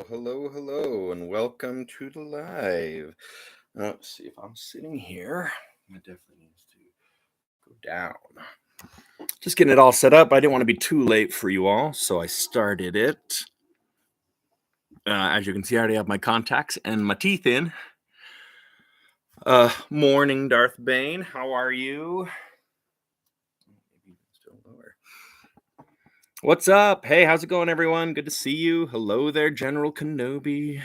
Hello, and welcome to the live. Let's see if I'm sitting here. It definitely needs to go down. Just getting it all set up. I didn't want to be too late for you all, so I started it. As you can see, I already have my contacts and my teeth in. Morning, Darth Bane. How are you? Maybe still lower. What's up? Hey, how's it going, everyone? Good to see you. Hello there, General Kenobi.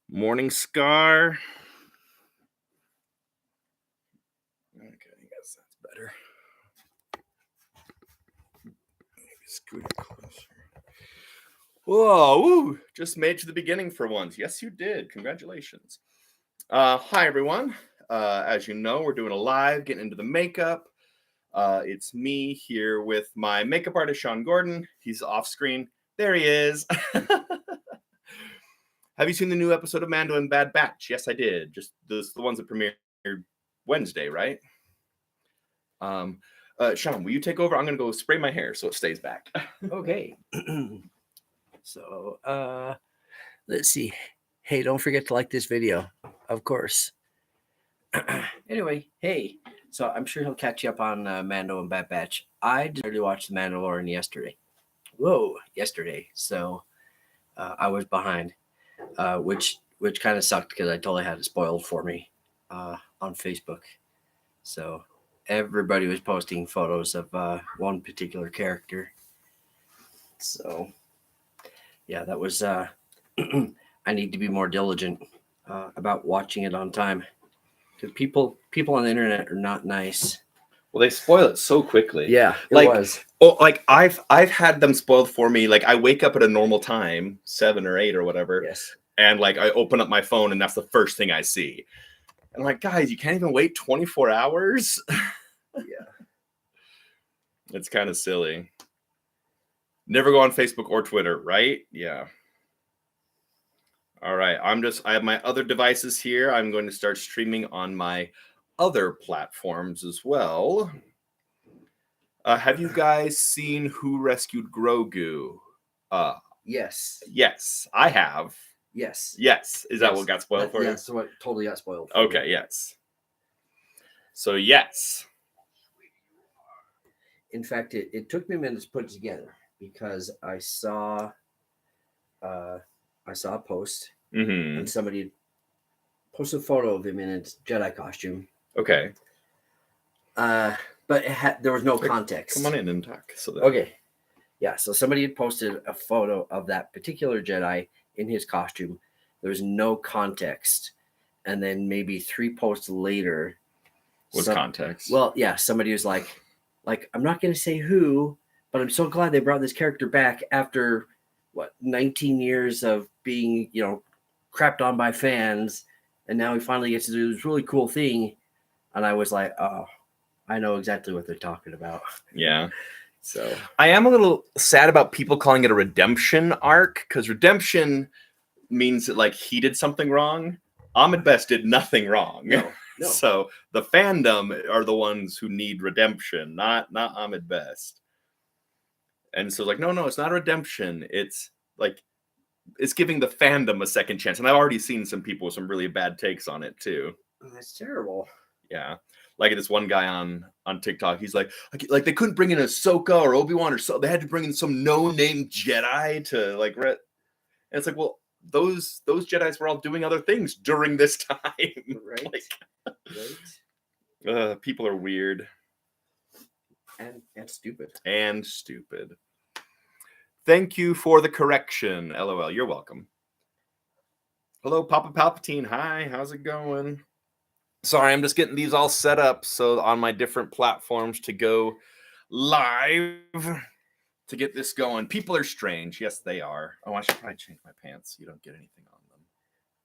Morning, Scar. Okay, I guess that's better. Maybe scoot it closer. Whoa, woo, just made it to the beginning for once. Yes, you did. Congratulations. Hi, everyone. As you know, we're doing a live, getting into the makeup. It's me here with my makeup artist, Shawn Gordon. He's off screen. There he is. Have you seen the new episode of Mando and Bad Batch? Yes, I did. Just the ones that premiered Wednesday, right? Shawn, will you take over? I'm going to go spray my hair so it stays back. Okay. So, let's see. Hey, don't forget to like this video, of course. Anyway, hey. So I'm sure he'll catch you up on Mando and Bad Batch. I decided to watch The Mandalorian yesterday. Yesterday. So I was behind, which kind of sucked because I totally had it spoiled for me on Facebook. So everybody was posting photos of one particular character. So yeah, that was I need to be more diligent about watching it on time, because people on the internet are not nice. Well, they spoil it so quickly. Yeah, it like, was. Oh, like I've had them spoiled for me. Like I wake up at a normal time, 7 or 8 or whatever. Yes. And like I open up my phone and that's the first thing I see. And I'm like, guys, you can't even wait 24 hours? Yeah. It's kind of silly. Never go on Facebook or Twitter, right? Yeah. All right. I have my other devices here. I'm going to start streaming on my other platforms as well. Have you guys seen Who Rescued Grogu? Yes. Yes, I have. Yes. Yes. Is that what got spoiled for you? That's what totally got spoiled for Okay, me. yes. So, yes. In fact, it took me a minute to put it together because I saw a post and somebody posted a photo of him in its Jedi costume. Okay. But there was no context. Come on in and talk. Okay. Yeah, so somebody had posted a photo of that particular Jedi in his costume. There was no context. And then maybe 3 posts later. What's context? Well, yeah, somebody was like, I'm not going to say who, but I'm so glad they brought this character back after, 19 years of being, crapped on by fans. And now he finally gets to do this really cool thing. And I was like, oh, I know exactly what they're talking about. Yeah. So I am a little sad about people calling it a redemption arc, because redemption means that like he did something wrong. Ahmed Best did nothing wrong. No. So the fandom are the ones who need redemption, not Ahmed Best. And so like, no, it's not a redemption. It's like it's giving the fandom a second chance. And I've already seen some people with some really bad takes on it too. That's terrible. Yeah. Like this one guy on TikTok, he's like they couldn't bring in Ahsoka or Obi-Wan or so. They had to bring in some no-name Jedi to like and it's like, well, those Jedis were all doing other things during this time. Right. Right. People are weird. And stupid. And stupid. Thank you for the correction. LOL. You're welcome. Hello, Papa Palpatine. Hi, how's it going? Sorry, I'm just getting these all set up so on my different platforms to go live to get this going. People are strange. Yes, they are. Oh, I should probably change my pants so you don't get anything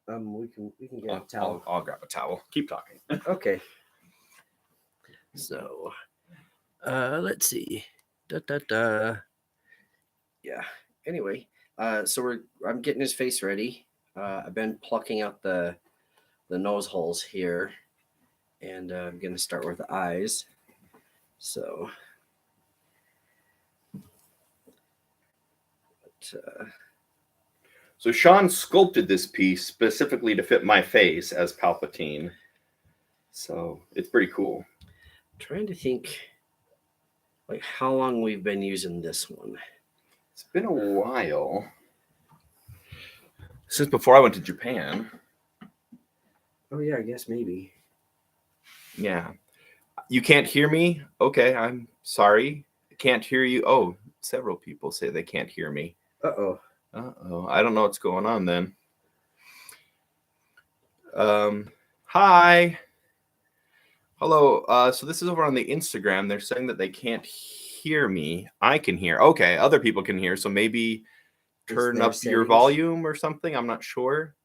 on them. We can get a towel. I'll grab a towel. Keep talking. Okay. So, let's see. Yeah. Anyway, so I'm getting his face ready. I've been plucking out the nose holes here, and I'm gonna start with the eyes. So So Shawn sculpted this piece specifically to fit my face as Palpatine. So it's pretty cool. Trying to think like how long we've been using this one. It's been a while. Since before I went to Japan. Oh yeah, I guess maybe. Yeah. You can't hear me? Okay, I'm sorry. I can't hear you. Oh, several people say they can't hear me. Uh-oh. Uh-oh. I don't know what's going on then. Hi. Hello. So this is over on the Instagram. They're saying that they can't hear me. I can hear. Okay, other people can hear. So maybe turn up your volume or something. I'm not sure.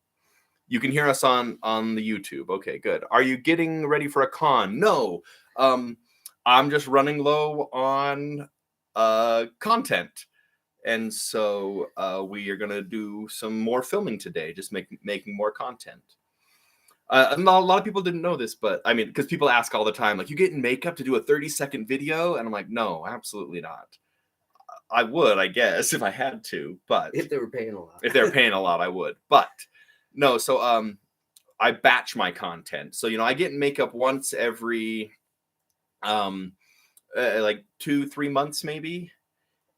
You can hear us on the YouTube. Okay, good. Are you getting ready for a con? No. I'm just running low on content. And so we are going to do some more filming today, just making more content. And a lot of people didn't know this, but I mean, because people ask all the time, like, you get in makeup to do a 30-second video? And I'm like, no, absolutely not. I would, I guess, if I had to, but if they were paying a lot. If they were paying a lot, I would. But no, so I batch my content. So, I get in makeup once every like 2-3 months maybe,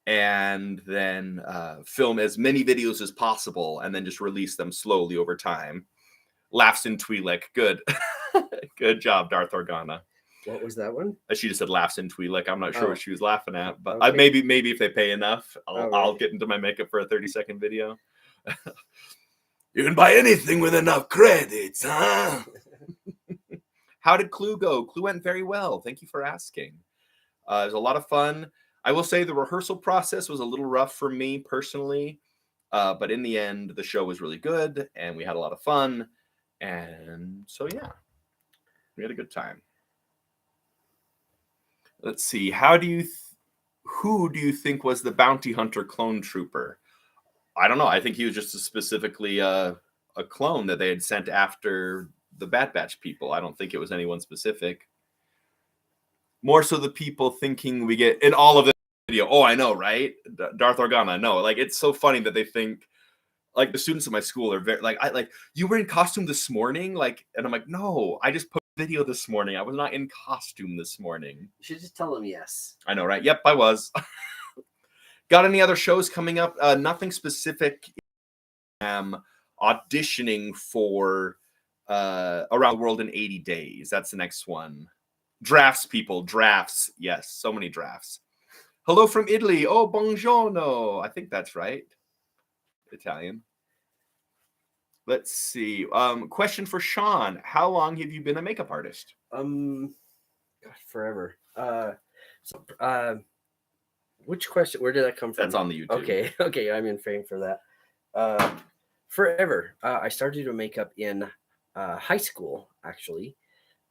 and then film as many videos as possible and then just release them slowly over time. Laughs in Twi'lek. Good. Good job, Darth Organa. What was that one? She just said laughs in Twi'lek. I'm not sure what she was laughing at, but okay. maybe if they pay enough, I'll get into my makeup for a 30-second video. You can buy anything with enough credits, huh? How did Clue go? Clue went very well. Thank you for asking. It was a lot of fun. I will say the rehearsal process was a little rough for me personally, but in the end, the show was really good, and we had a lot of fun. And so, yeah, we had a good time. Let's see. Who do you think was the bounty hunter clone trooper? I don't know. I think he was just specifically a clone that they had sent after the Bad Batch people. I don't think it was anyone specific. More so the people thinking we get in all of this video. Oh, I know, right? Darth Organa. No, like, it's so funny that they think, like, the students at my school are very like, you were in costume this morning, like, and I'm like, no, I just posted a video this morning. I was not in costume this morning. You should just tell them yes. I know, right? Yep, I was. Got any other shows coming up? Nothing specific. I'm auditioning for Around the World in 80 Days. That's the next one. Drafts, people. Drafts. Yes, so many drafts. Hello from Italy. Oh, buongiorno. I think that's right. Italian. Let's see. Question for Shawn. How long have you been a makeup artist? God, forever. Which question? Where did that come from? That's on the YouTube. Okay. I'm in frame for that. Forever. I started to makeup in high school, actually,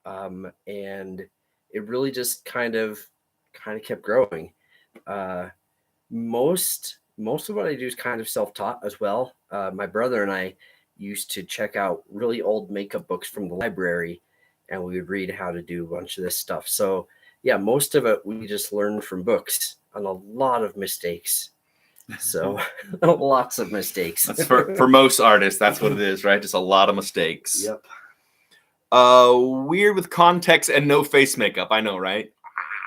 and it really just kind of kept growing. Most of what I do is kind of self-taught as well. My brother and I used to check out really old makeup books from the library, and we would read how to do a bunch of this stuff. So yeah, most of it we just learned from books, and a lot of mistakes. So lots of mistakes. That's for most artists, that's what it is, right? Just a lot of mistakes. Yep. Weird with context and no face makeup. I know, right?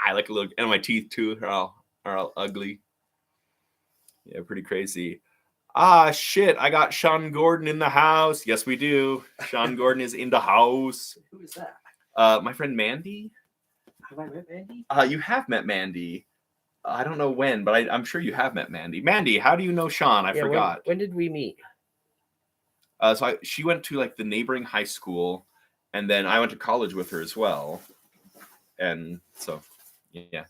I like a little, and my teeth too are all ugly. Yeah, pretty crazy. Shit, I got Shawn Gordon in the house. Yes, we do. Shawn Gordon is in the house. Who is that? My friend Mandy. Have I met Mandy? You have met Mandy. I don't know when, but I'm sure you have met Mandy. Mandy, how do you know Shawn? I forgot. When did we meet? She went to like the neighboring high school, and then I went to college with her as well. And so, yeah.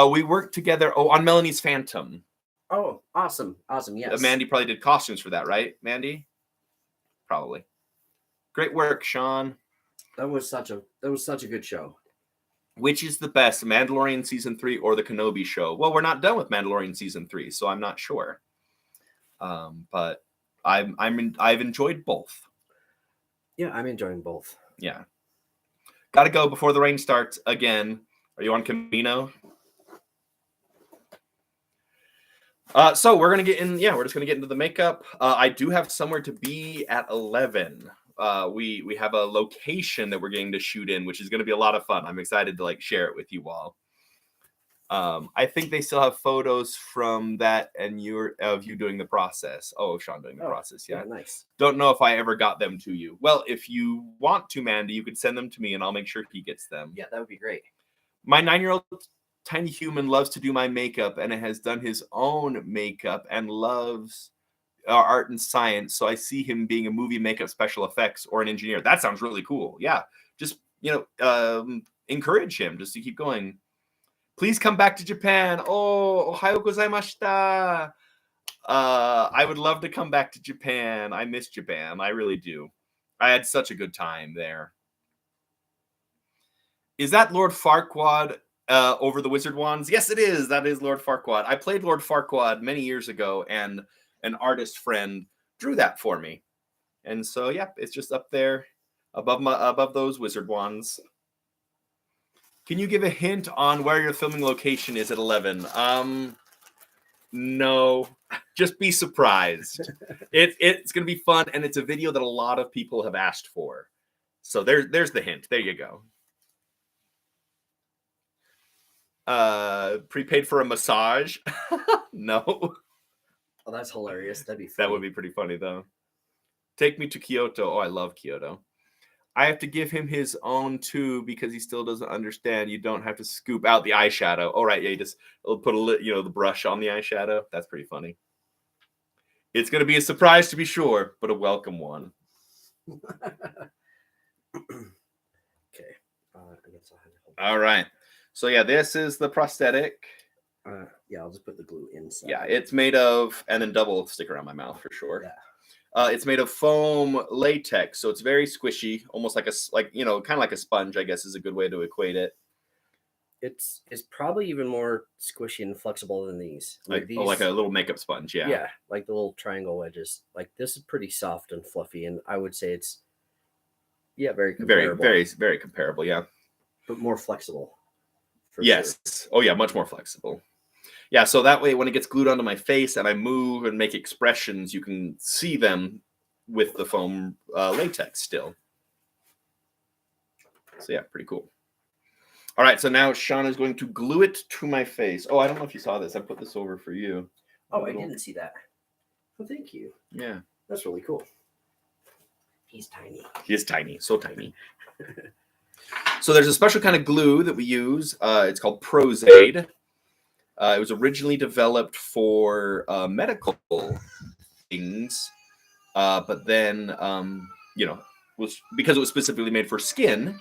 We worked together on Melanie's Phantom. Oh, awesome. Yes. Mandy probably did costumes for that, right, Mandy? Probably. Great work, Shawn. That was such a good show. Which is the best, Mandalorian Season 3 or the Kenobi show? Well, we're not done with Mandalorian Season 3, so I'm not sure. But I've enjoyed both. Yeah, I'm enjoying both. Yeah. Got to go before the rain starts again. Are you on Camino? So we're gonna get in. Yeah, we're just gonna get into the makeup. I do have somewhere to be at 11. We have a location that we're getting to shoot in, which is gonna be a lot of fun. I'm excited to like share it with you all. I think they still have photos from that and you doing the process. Oh, Shawn doing the process. Yeah, nice. Don't know if I ever got them to you. Well, if you want to, Mandy, you could send them to me and I'll make sure he gets them. Yeah, that would be great. My 9-year-old tiny human loves to do my makeup and has done his own makeup and loves art and science. So I see him being a movie makeup special effects or an engineer. That sounds really cool. Yeah, just encourage him just to keep going. Please come back to Japan. Oh, ohayo gozaimashita. I would love to come back to Japan. I miss Japan. I really do. I had such a good time there. Is that Lord Farquaad over the Wizard Wands? Yes, it is. That is Lord Farquaad. I played Lord Farquaad many years ago, and an artist friend drew that for me. And so, yeah, it's just up there above those Wizard Wands. Can you give a hint on where your filming location is at 11? No, just be surprised. It's going to be fun, and it's a video that a lot of people have asked for. So there's the hint. There you go. Prepaid for a massage? No. Oh, that's hilarious. That'd be funny. That would be pretty funny, though. Take me to Kyoto. Oh, I love Kyoto. I have to give him his own too because he still doesn't understand. You don't have to scoop out the eyeshadow. Oh, right. Yeah, you just put the brush on the eyeshadow. That's pretty funny. It's going to be a surprise to be sure, but a welcome one. Okay. I guess I'll have to hold All right. So, yeah, this is the prosthetic. Yeah, I'll just put the glue inside. Yeah, it's made of, and then double stick around my mouth for sure. Yeah. It's made of foam latex, so it's very squishy, almost kind of like a sponge, I guess is a good way to equate it. It's probably even more squishy and flexible than these. Like a little makeup sponge, yeah. Yeah, like the little triangle wedges. Like this is pretty soft and fluffy, and I would say it's very comparable. Very, very, very comparable, yeah. But more flexible. Yes. Sure. Oh yeah, much more flexible. Yeah, so that way when it gets glued onto my face and I move and make expressions, you can see them with the foam latex still. So yeah, pretty cool. All right, so now Shawn is going to glue it to my face. Oh, I don't know if you saw this. I put this over for you. Oh, I didn't see that. Well, thank you. Yeah. That's really cool. He's tiny. He is tiny, so tiny. So there's a special kind of glue that we use. It's called Prosthetic. It was originally developed for medical things, but then, was because it was specifically made for skin,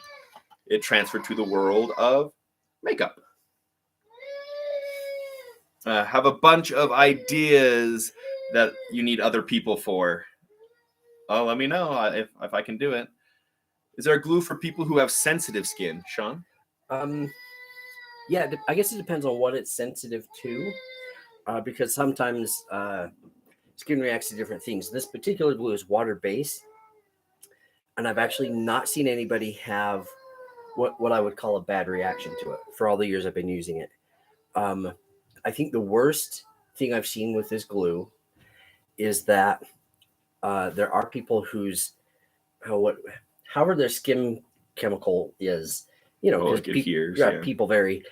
it transferred to the world of makeup. Have a bunch of ideas that you need other people for. Oh, let me know if I can do it. Is there a glue for people who have sensitive skin, Shawn? Yeah, I guess it depends on what it's sensitive to, because sometimes skin reacts to different things. This particular glue is water-based, and I've actually not seen anybody have what I would call a bad reaction to it for all the years I've been using it. I think the worst thing I've seen with this glue is that there are people whose however their skin chemical is, people vary.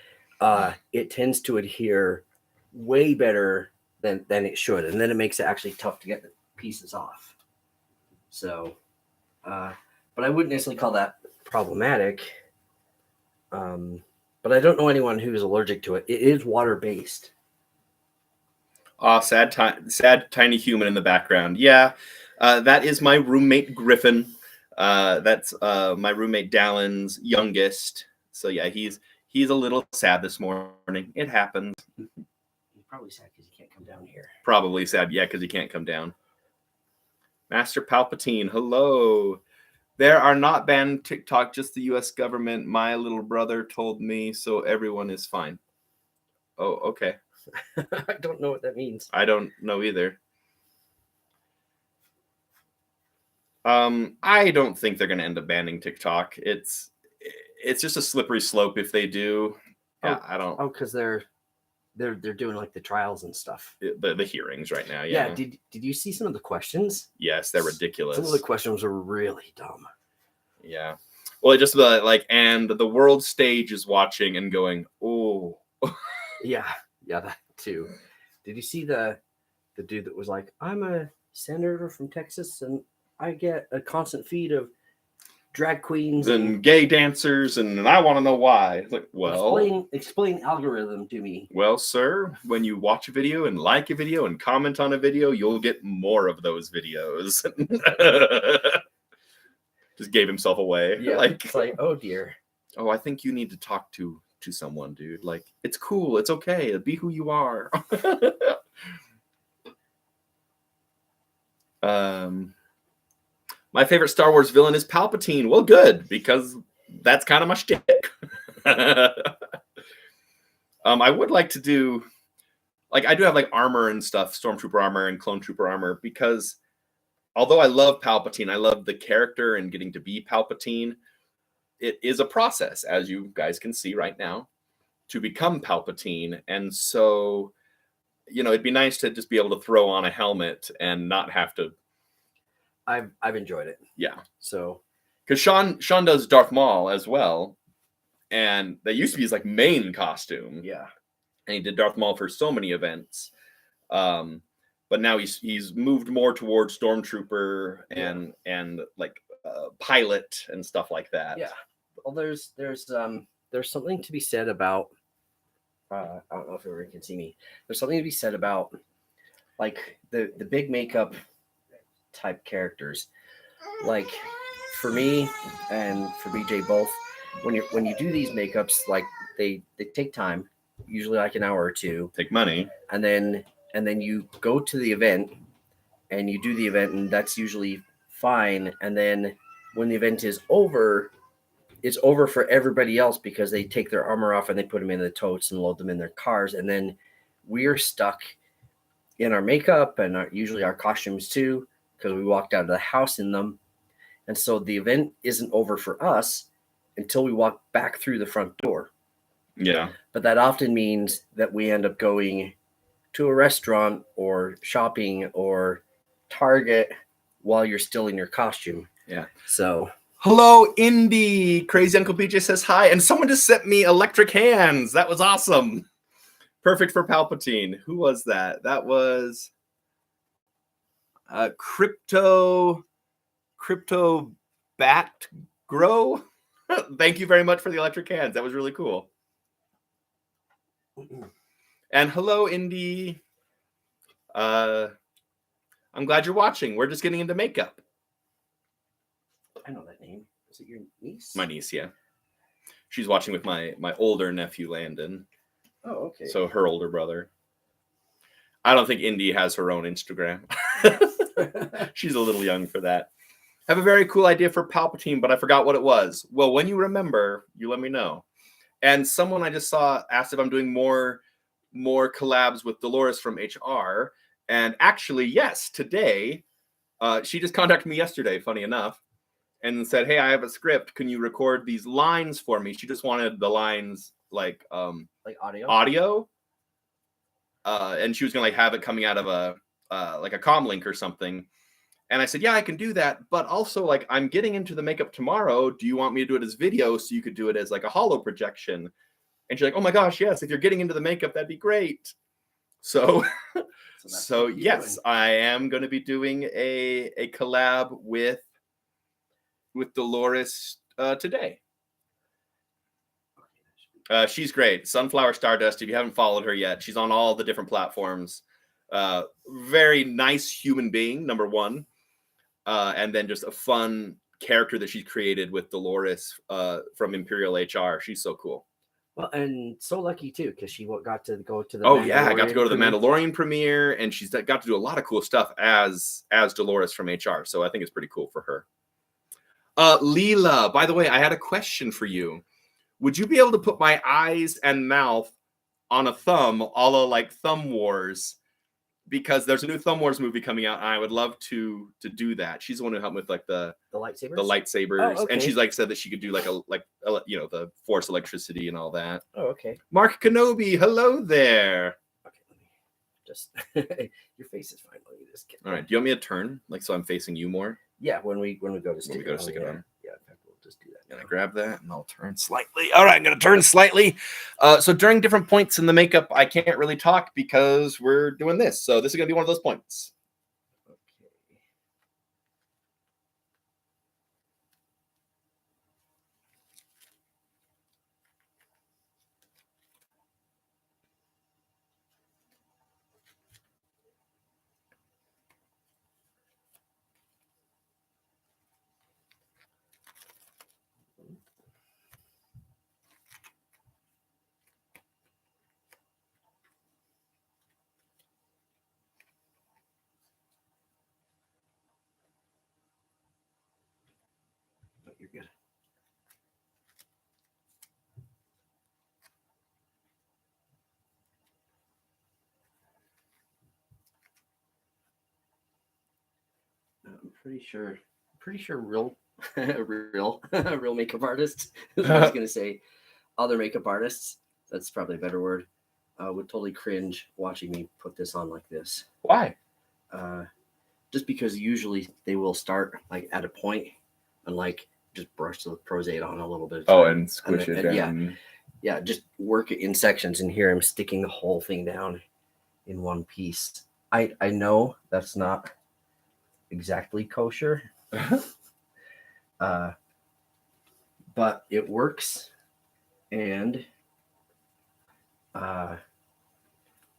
It tends to adhere way better than it should, and then it makes it actually tough to get the pieces off. So, but I wouldn't necessarily call that problematic. But I don't know anyone who's allergic to it. It is water-based. Sad tiny human in the background. Yeah, that is my roommate Griffin. That's my roommate Dallin's youngest. So yeah, he's a little sad this morning. It happens. He's probably sad because he can't come down here. Probably sad, yeah, because he can't come down. Master Palpatine, hello. There are not banned TikTok, just the U.S. government. My little brother told me, so everyone is fine. Oh, okay. I don't know what that means. I don't know either. I don't think they're going to end up banning TikTok. It's just a slippery slope if they do. Yeah, I don't. Oh, because they're they're doing like the trials and stuff. The hearings right now. Yeah. Yeah. Did you see some of the questions? Yes, they're ridiculous. Some of the questions are really dumb. Yeah. Well, it just like, and the world stage is watching and going, oh. Yeah, that too. Did you see the dude that was like, I'm a senator from Texas and I get a constant feed of drag queens and gay dancers, and I want to know why. It's like, well, explain algorithm to me. Well, sir, when you watch a video and like a video and comment on a video, you'll get more of those videos. Just gave himself away. Yeah, it's like, oh dear. Oh, I think you need to talk to someone, dude. Like, it's cool. It's okay. Be who you are. My favorite Star Wars villain is Palpatine. Well, good, because that's kind of my shtick. I would like to do, like, I do have like armor and stuff, Stormtrooper armor and Clone Trooper armor, because although I love Palpatine, I love the character and getting to be Palpatine. It is a process, as you guys can see right now, to become Palpatine. And so, you know, it'd be nice to just be able to throw on a helmet and not have to. I've enjoyed it. Yeah. So, because Shawn does Darth Maul as well, and that used to be his like main costume. Yeah. And he did Darth Maul for so many events, but now he's moved more towards Stormtrooper and like pilot and stuff like that. Yeah. Well, there's something to be said about. I don't know if everyone can see me. There's something to be said about like the big makeup type characters. Like for me and for BJ both, when you do these makeups, like they take time, usually like an hour or two. Take money. And then you go to the event and you do the event, and that's usually fine. And then when the event is over, it's over for everybody else because they take their armor off and they put them in the totes and load them in their cars. And then we're stuck in our makeup and usually our costumes too, because we walked out of the house in them. And so the event isn't over for us until we walk back through the front door. Yeah. But that often means that we end up going to a restaurant or shopping or Target while you're still in your costume. Yeah. So... Hello, Indy. Crazy Uncle BJ says hi. And someone just sent me electric hands. That was awesome. Perfect for Palpatine. Who was that? That was Crypto Bat Grow. Thank you very much for the electric hands. That was really cool. And hello, Indy. I'm glad you're watching. We're just getting into makeup. I know that name. Is it your niece? My niece, yeah. She's watching with my older nephew, Landon. Oh, okay. So her older brother. I don't think Indy has her own Instagram. She's a little young for that. I have a very cool idea for Palpatine, but I forgot what it was. Well, when you remember, you let me know. And someone I just saw asked if I'm doing more collabs with Dolores from HR. And actually, yes, today, she just contacted me yesterday, funny enough, and said, hey, I have a script. Can you record these lines for me? She just wanted the lines like audio. And she was going to like have it coming out of a like a comm link or something. And I said, yeah, I can do that. But also, like, I'm getting into the makeup tomorrow. Do you want me to do it as video so you could do it as like a holo projection? And she's like, oh my gosh, yes. If you're getting into the makeup, that'd be great. So, so yes, I am going to be doing a collab with Dolores today. She's great. Sunflower Stardust. If you haven't followed her yet, she's on all the different platforms. Very nice human being, number one. And then just a fun character that she's created with Dolores from Imperial HR. She's so cool. Well, and so lucky too, because she got to go to the. Oh yeah, I got to go to the Mandalorian premiere, and she's got to do a lot of cool stuff as Dolores from HR. So I think it's pretty cool for her. Leela, by the way, I had a question for you. Would you be able to put my eyes and mouth on a thumb, a la like Thumb Wars, because there's a new Thumb Wars movie coming out, and I would love to do that. She's the one who helped me with like the lightsabers. Oh, okay. And she's like said that she could do like the Force electricity and all that. Oh, okay. Mark Kenobi, hello there. Okay, let me just your face is fine. Let me just get. All right. Do you want me to turn so I'm facing you more? Yeah, when we go to stick when we go to stick it on. Yeah, in fact, we'll just do that. And I grab that and I'll turn slightly. All right, I'm going to turn slightly. So during different points in the makeup, I can't really talk because we're doing this. So this is going to be one of those points. You're good. I'm pretty sure real real makeup artists is what I was gonna say. Other makeup artists, that's probably a better word, would totally cringe watching me put this on like this. Why? Just because usually they will start like at a point and like just brush the Prosade on a little bit. And squish it down. Yeah, just work it in sections, and here I'm sticking the whole thing down in one piece. I know that's not exactly kosher, but it works, and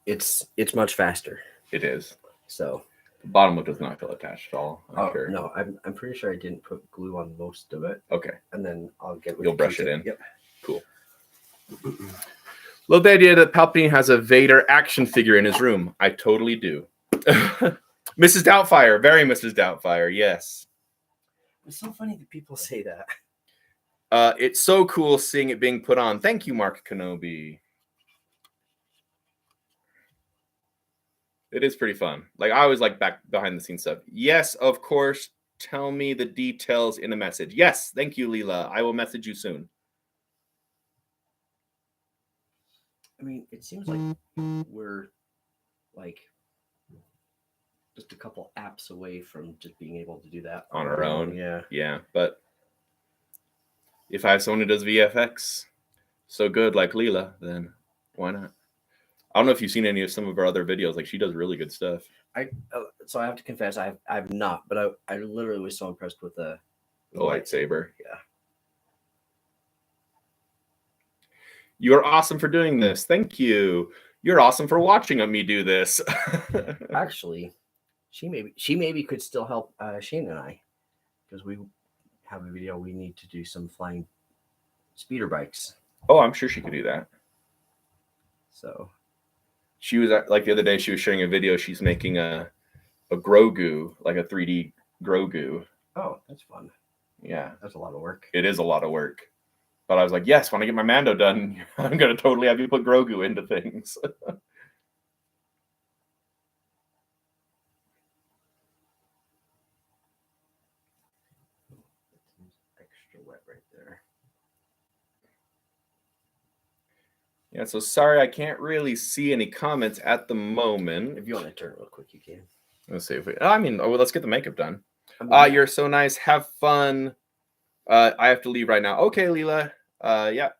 it's much faster. It is. So the bottom lip does not feel attached at all. I'm sure. No, I'm pretty sure I didn't put glue on most of it. Okay. And then I'll get. You'll brush it in. Yep. Cool. Love the idea that Palpatine has a Vader action figure in his room. I totally do. Mrs. Doubtfire, very Mrs. Doubtfire, yes. It's so funny that people say that. It's so cool seeing it being put on. Thank you, Mark Kenobi. It is pretty fun. Like, I always like back behind the scenes stuff. Yes, of course. Tell me the details in a message. Yes, thank you, Leela. I will message you soon. I mean, it seems like we're like just a couple apps away from just being able to do that on our own. Yeah. Yeah, but if I have someone who does VFX so good like Leela, then why not? I don't know if you've seen any of some of her other videos. Like, she does really good stuff. So I have to confess, I've not, but I literally was so impressed with the lightsaber. Yeah. You're awesome for doing this. Thank you. You're awesome for watching me do this. Actually, she maybe could still help Shane and I, because we have a video. We need to do some flying speeder bikes. Oh, I'm sure she could do that. So she was like the other day. She was sharing a video. She's making a Grogu, like a 3D Grogu. Oh, that's fun. Yeah, that's a lot of work. It is a lot of work. But I was like, yes, when I get my Mando done, I'm going to totally have you put Grogu into things. Extra wet right there. Yeah, so sorry, I can't really see any comments at the moment. If you want to turn real quick, you can. Let's see if we... let's get the makeup done. You're so nice. Have fun. I have to leave right now. Okay, Leela. Yeah.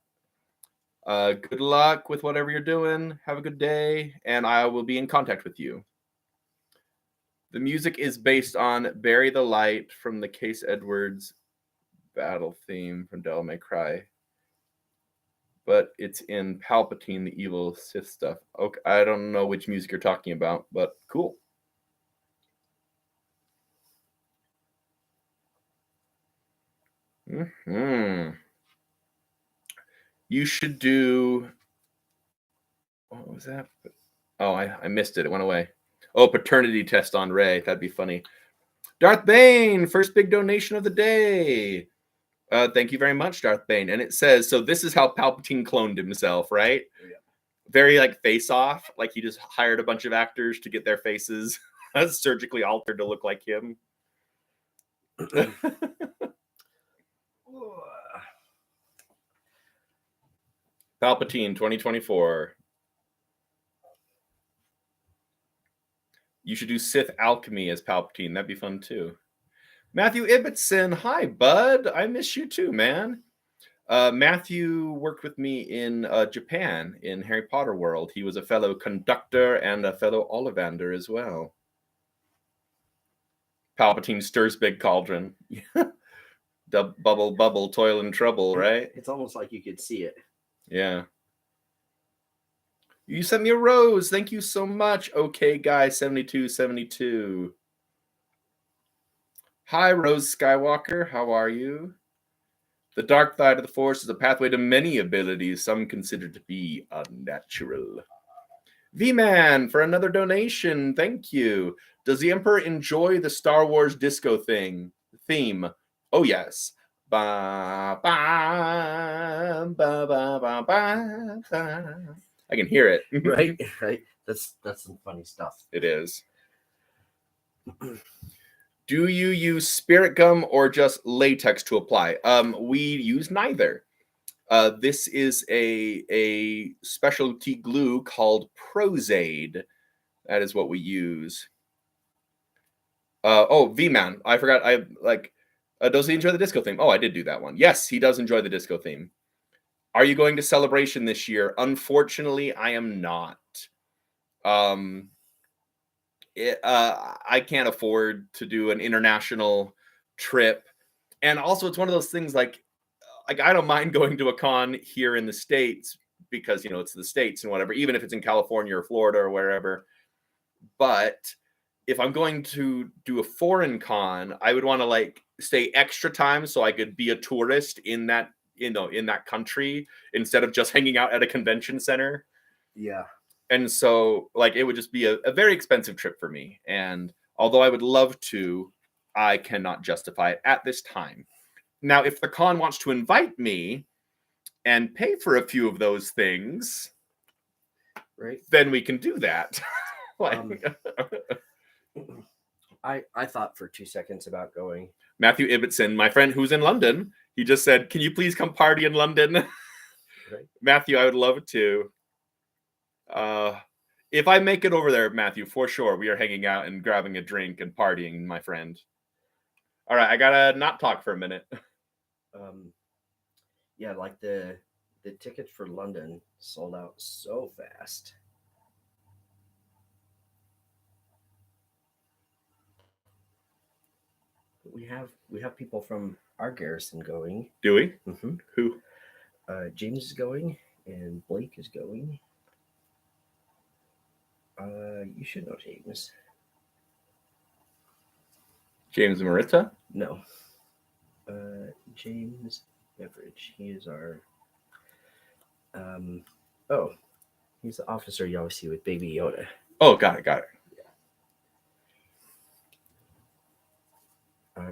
Good luck with whatever you're doing. Have a good day, and I will be in contact with you. The music is based on Bury the Light from the Case Edwards battle theme from Devil May Cry. But it's in Palpatine, the evil Sith stuff. Okay, I don't know which music you're talking about, but cool. You should do... What was that? Oh, I missed it. It went away. Oh, paternity test on Rey. That'd be funny. Darth Bane, first big donation of the day. Thank you very much, Darth Bane. And it says, so this is how Palpatine cloned himself, right? Yeah. very like Face Off. Like he just hired a bunch of actors to get their faces surgically altered to look like him. Palpatine 2024. You should do Sith alchemy as Palpatine. That'd be fun too. Matthew Ibbotson. Hi, bud. I miss you too, man. Matthew worked with me in Japan in Harry Potter world. He was a fellow conductor and a fellow Ollivander as well. Palpatine stirs big cauldron. Bubble, bubble, toil and trouble, right? It's almost like you could see it. Yeah. You sent me a rose. Thank you so much. Okay, guy 7272. Hi, Rose Skywalker. How are you? The dark side of the Force is a pathway to many abilities, some considered to be unnatural. V-Man for another donation. Thank you. Does the Emperor enjoy the Star Wars disco theme? Oh, yes. Ba, ba, ba, ba, ba, ba, ba. I can hear it. Right? Right. That's some funny stuff. It is. Do you use spirit gum or just latex to apply? We use neither. This is a specialty glue called Prozaid. That is what we use. V-Man. I forgot. Does he enjoy the disco theme? Oh, I did do that one. Yes, he does enjoy the disco theme. Are you going to Celebration this year? Unfortunately, I am not. I can't afford to do an international trip. And also, it's one of those things like I don't mind going to a con here in the States because, it's the States and whatever, even if it's in California or Florida or wherever. But if I'm going to do a foreign con, I would want to stay extra time so I could be a tourist in that, in that country instead of just hanging out at a convention center. Yeah. And so it would just be a very expensive trip for me. And although I would love to, I cannot justify it at this time. Now, if the con wants to invite me and pay for a few of those things, right, then we can do that. I thought for 2 seconds about going. Matthew Ibbotson, my friend who's in London, he just said, "Can you please come party in London?" Right. Matthew, I would love to. If I make it over there, Matthew, for sure, we are hanging out and grabbing a drink and partying, my friend. All right, I gotta not talk for a minute. Yeah, the tickets for London sold out so fast. We have people from our garrison going. Do we? Mm-hmm. Who? James is going, and Blake is going. You should know James. James Marita? No. James Beveridge. He is our. He's the officer you always see with Baby Yoda. Oh, got it. Yeah.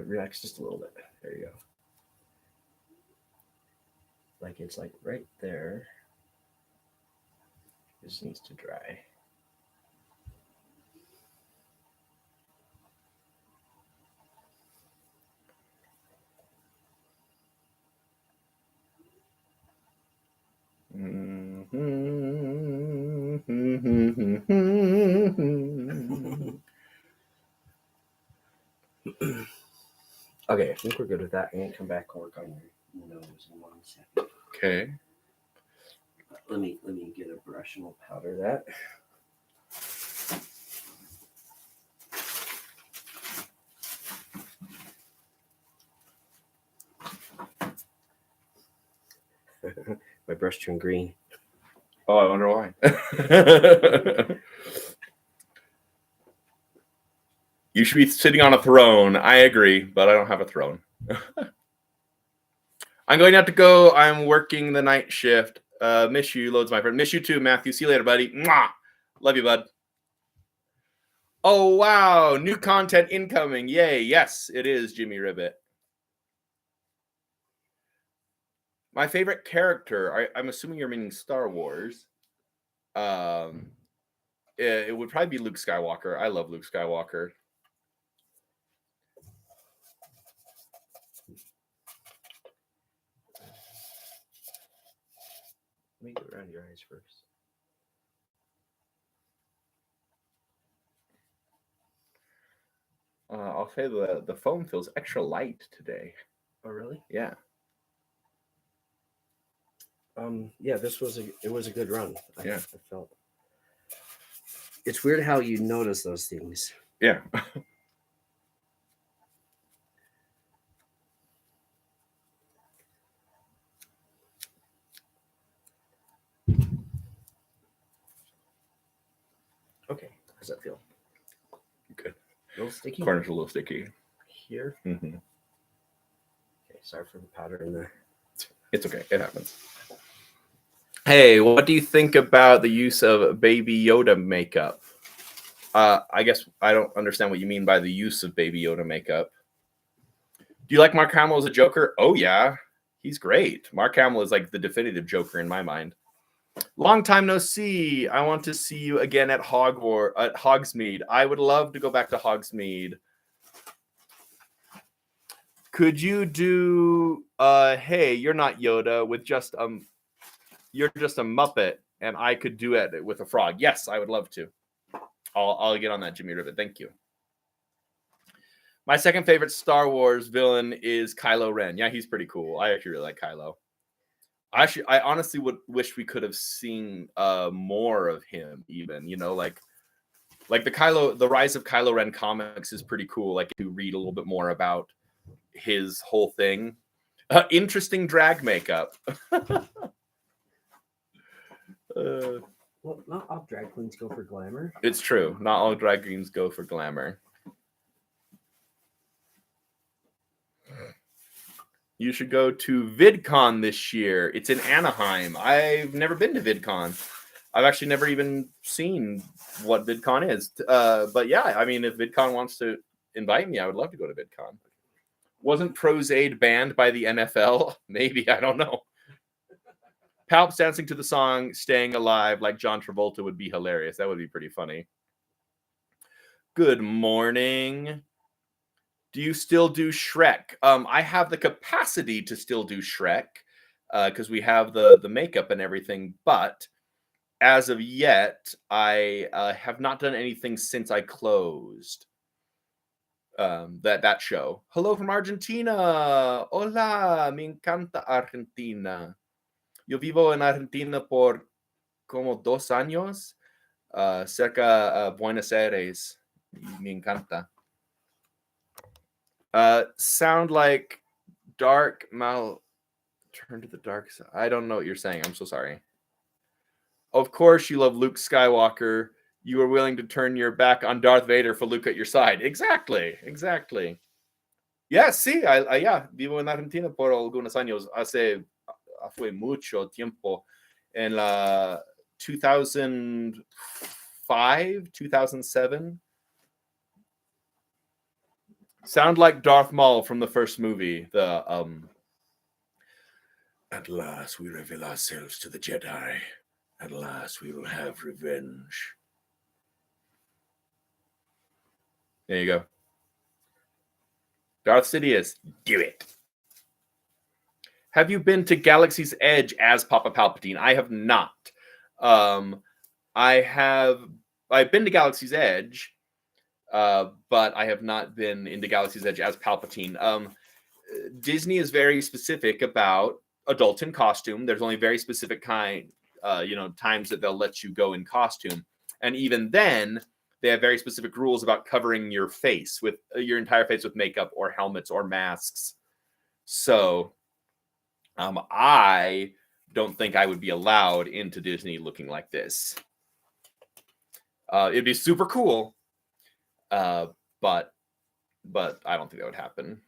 Relax just a little bit. There you go. It's right there. This needs to dry. Okay, I think we're good with that. I'm going to come back and work on your nose in 1 second. Okay. Let me get a brush and we'll powder that. My brush turned green. Oh, I wonder why. You should be sitting on a throne. I agree, but I don't have a throne. I'm going to have to go. I'm working the night shift. Miss you, loads, my friend. Miss you too, Matthew. See you later, buddy. Mwah! Love you, bud. Oh, wow. New content incoming. Yay. Yes, it is, Jimmy Ribbit. My favorite character, I'm assuming you're meaning Star Wars. It would probably be Luke Skywalker. I love Luke Skywalker. Let me get around your eyes first. I'll say the foam feels extra light today. Oh, really? Yeah. Yeah, it was a good run. Yeah. I felt it's weird how you notice those things. Yeah. Okay, how's that feel? Good. A little sticky? Corner's a little sticky. Here? Mm-hmm. Okay, sorry for the powder in there. It's okay. It happens. Hey, what do you think about the use of Baby Yoda makeup? I guess I don't understand what you mean by the use of Baby Yoda makeup. Do you like Mark Hamill as a Joker? Oh, yeah. He's great. Mark Hamill is like the definitive Joker in my mind. Long time no see. I want to see you again at Hogsmeade. I would love to go back to Hogsmeade. Could you do hey, you're not Yoda with just you're just a Muppet and I could do it with a frog? Yes, I would love to. I'll get on that, Jimmy Rivet. Thank you. My second favorite Star Wars villain is Kylo Ren. Yeah, he's pretty cool. I actually really like Kylo. I honestly would wish we could have seen more of him, even, you know, like the Rise of Kylo Ren comics is pretty cool. Like, to read a little bit more about his whole thing. Interesting drag makeup. Well, not all drag queens go for glamour. It's true. Not all drag queens go for glamour. You should go to VidCon this year. It's in Anaheim. I've never been to VidCon. I've actually never even seen what VidCon is. But yeah, I mean, if VidCon wants to invite me, I would love to go to VidCon. Wasn't Prosthetic banned by the NFL? Maybe, I don't know. Palps dancing to the song Staying Alive like John Travolta would be hilarious. That would be pretty funny. Good morning. Do you still do Shrek? I have the capacity to still do Shrek because we have the makeup and everything. But as of yet, I have not done anything since I closed that show. Hello from Argentina. Hola, me encanta Argentina. Yo vivo en Argentina por como 2 años, cerca Buenos Aires. Me encanta. Sound like dark mal. Turn to the dark side. I don't know what you're saying. I'm so sorry. Of course, you love Luke Skywalker. You are willing to turn your back on Darth Vader for Luke at your side. Exactly. Yeah, sí. Yeah, vivo en Argentina por algunos años. Fue mucho tiempo. En la 2005, 2007. Sound like Darth Maul from the first movie. At last we reveal ourselves to the Jedi. At last we will have revenge. There you go. Darth Sidious, do it. Have you been to Galaxy's Edge as Papa Palpatine? I have not. I've been to Galaxy's Edge, but I have not been into Galaxy's Edge as Palpatine. Disney is very specific about adults in costume. There's only very specific times that they'll let you go in costume, and even then, they have very specific rules about covering your face with your entire face with makeup or helmets or masks. So, I don't think I would be allowed into Disney looking like this. It'd be super cool, but I don't think that would happen.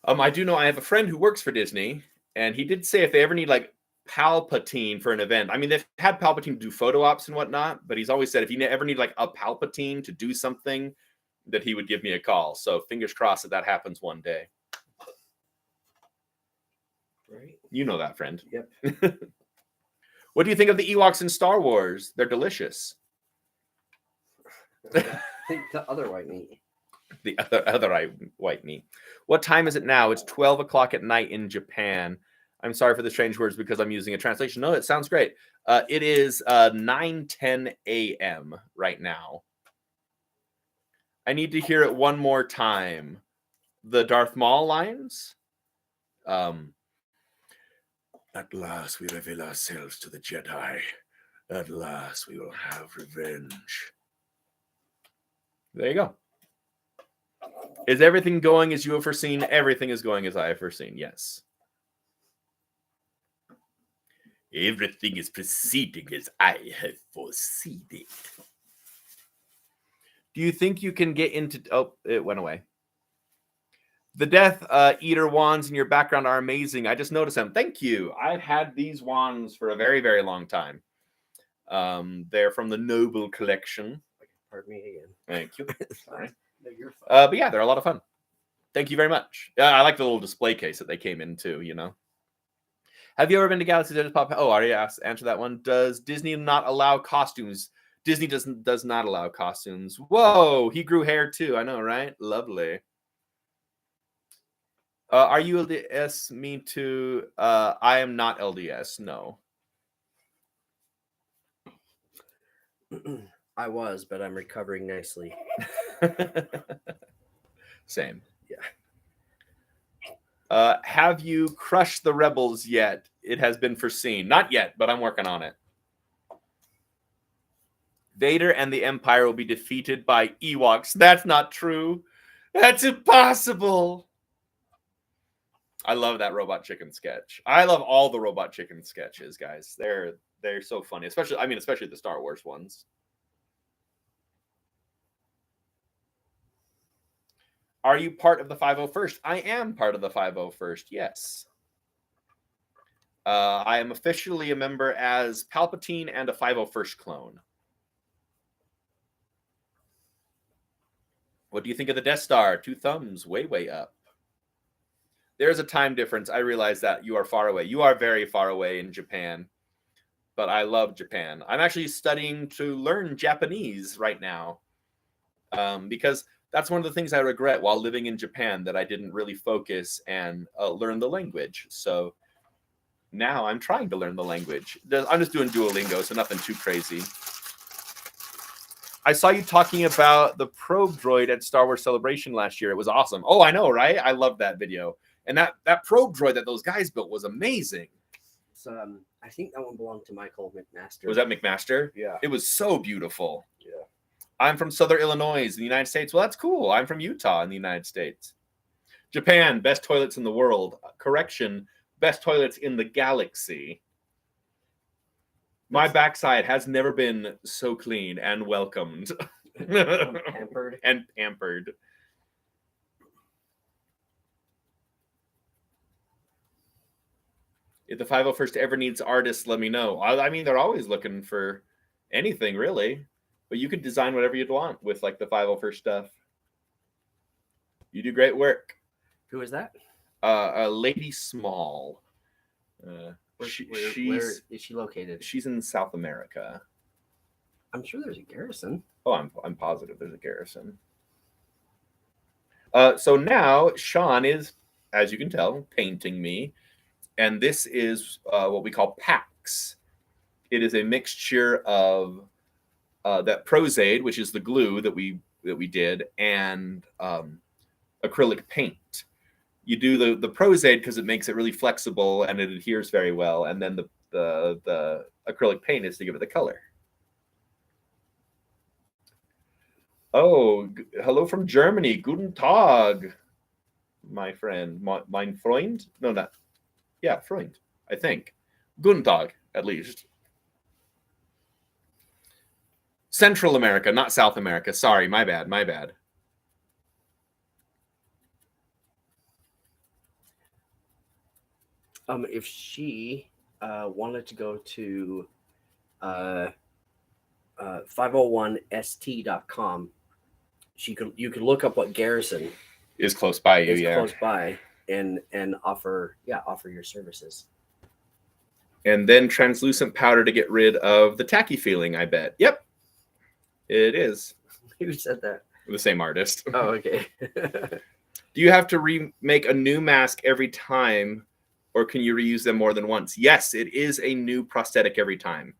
I do know I have a friend who works for Disney, and he did say if they ever need like Palpatine for an event. I mean, they've had Palpatine do photo ops and whatnot, but he's always said if you ever need like a Palpatine to do something, that he would give me a call. So fingers crossed that happens one day. Right. You know that, friend. Yep. What do you think of the Ewoks in Star Wars? They're delicious. I think the other white meat. The other white meat. What time is it now? It's 12 o'clock at night in Japan. I'm sorry for the strange words because I'm using a translation. No, it sounds great. It is 9:10 a.m. right now. I need to hear it one more time. The Darth Maul lines. At last we reveal ourselves to the Jedi. At last we will have revenge. There you go. Is everything going as you have foreseen? Everything is going as I have foreseen, yes. Everything is proceeding as I have foreseen it. Do you think you can get into... Oh, it went away. The Death Eater wands in your background are amazing. I just noticed them. Thank you. I've had these wands for a very, very long time. They're from the Noble Collection. Pardon me again. Thank you. Sorry. No, you're fine. But yeah, they're a lot of fun. Thank you very much. I like the little display case that they came in too, you know. Have you ever been to Galaxy's Edge Pop? Oh, I already answered that one. Does Disney not allow costumes? Disney does not allow costumes. Whoa, he grew hair too. I know, right? Lovely. Are you LDS? Me too. I am not LDS. No. I was, but I'm recovering nicely. Same. Yeah. Have you crushed the rebels yet? It has been foreseen. Not yet, but I'm working on it. Vader and the Empire will be defeated by Ewoks. That's not true. That's impossible. I love that Robot Chicken sketch. I love all the Robot Chicken sketches, guys. They're so funny, especially the Star Wars ones. Are you part of the 501st? I am part of the 501st, yes. I am officially a member as Palpatine and a 501st clone. What do you think of the Death Star? 2 thumbs, way, way up. There's a time difference. I realize that you are far away. You are very far away in Japan, but I love Japan. I'm actually studying to learn Japanese right now because that's one of the things I regret while living in Japan, that I didn't really focus and learn the language. So now I'm trying to learn the language. I'm just doing Duolingo, so nothing too crazy. I saw you talking about the probe droid at Star Wars Celebration last year. It was awesome. Oh, I know, right? I love that video. And that probe droid that those guys built was amazing. So, I think that one belonged to Michael McMaster. Was that McMaster? Yeah. It was so beautiful. Yeah. I'm from Southern Illinois in the United States. Well, that's cool. I'm from Utah in the United States. Japan, best toilets in the world. Correction, best toilets in the galaxy. My backside has never been so clean and welcomed. Pampered. And pampered. If the 501st ever needs artists, let me know. I mean, they're always looking for anything, really. But you could design whatever you'd want with, like, the 501st stuff. You do great work. Who is that? Lady Small. Where is she located? She's in South America. I'm sure there's a garrison. Oh, I'm positive there's a garrison. So now Shawn is, as you can tell, painting me. And this is what we call PAX. It is a mixture of that Prosade, which is the glue that we did, and acrylic paint. You do the Prosade because it makes it really flexible and it adheres very well, and then the acrylic paint is to give it the color. Oh, hello from Germany. Guten Tag, my friend. Mein Freund? No, not. Yeah, Freund, I think. Guten Tag, at least. Central America, not South America. Sorry, my bad. If she wanted to go to 501st.com, you could look up what garrison is close by you. Close by, and offer your services. And then translucent powder to get rid of the tacky feeling, I bet. Yep, it is. Who said that? The same artist. Oh, okay. Do you have to remake a new mask every time, or can you reuse them more than once? Yes, it is a new prosthetic every time.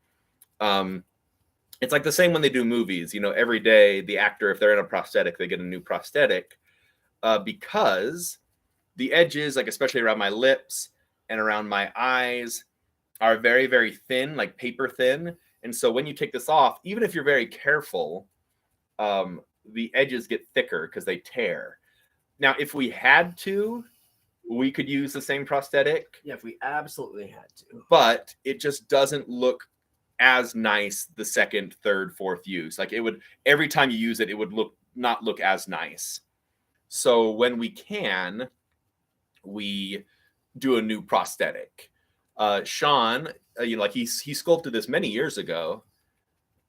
It's like the same when they do movies. You know, every day the actor, if they're in a prosthetic, they get a new prosthetic because the edges, like especially around my lips and around my eyes, are very, very thin, like paper thin. And so when you take this off, even if you're very careful, the edges get thicker because they tear. Now, if we had to, we could use the same prosthetic. Yeah, if we absolutely had to. But it just doesn't look as nice the second, third, fourth use. Like it would, every time you use it, it would not look as nice. So when we can, we do a new prosthetic. Shawn, like he sculpted this many years ago.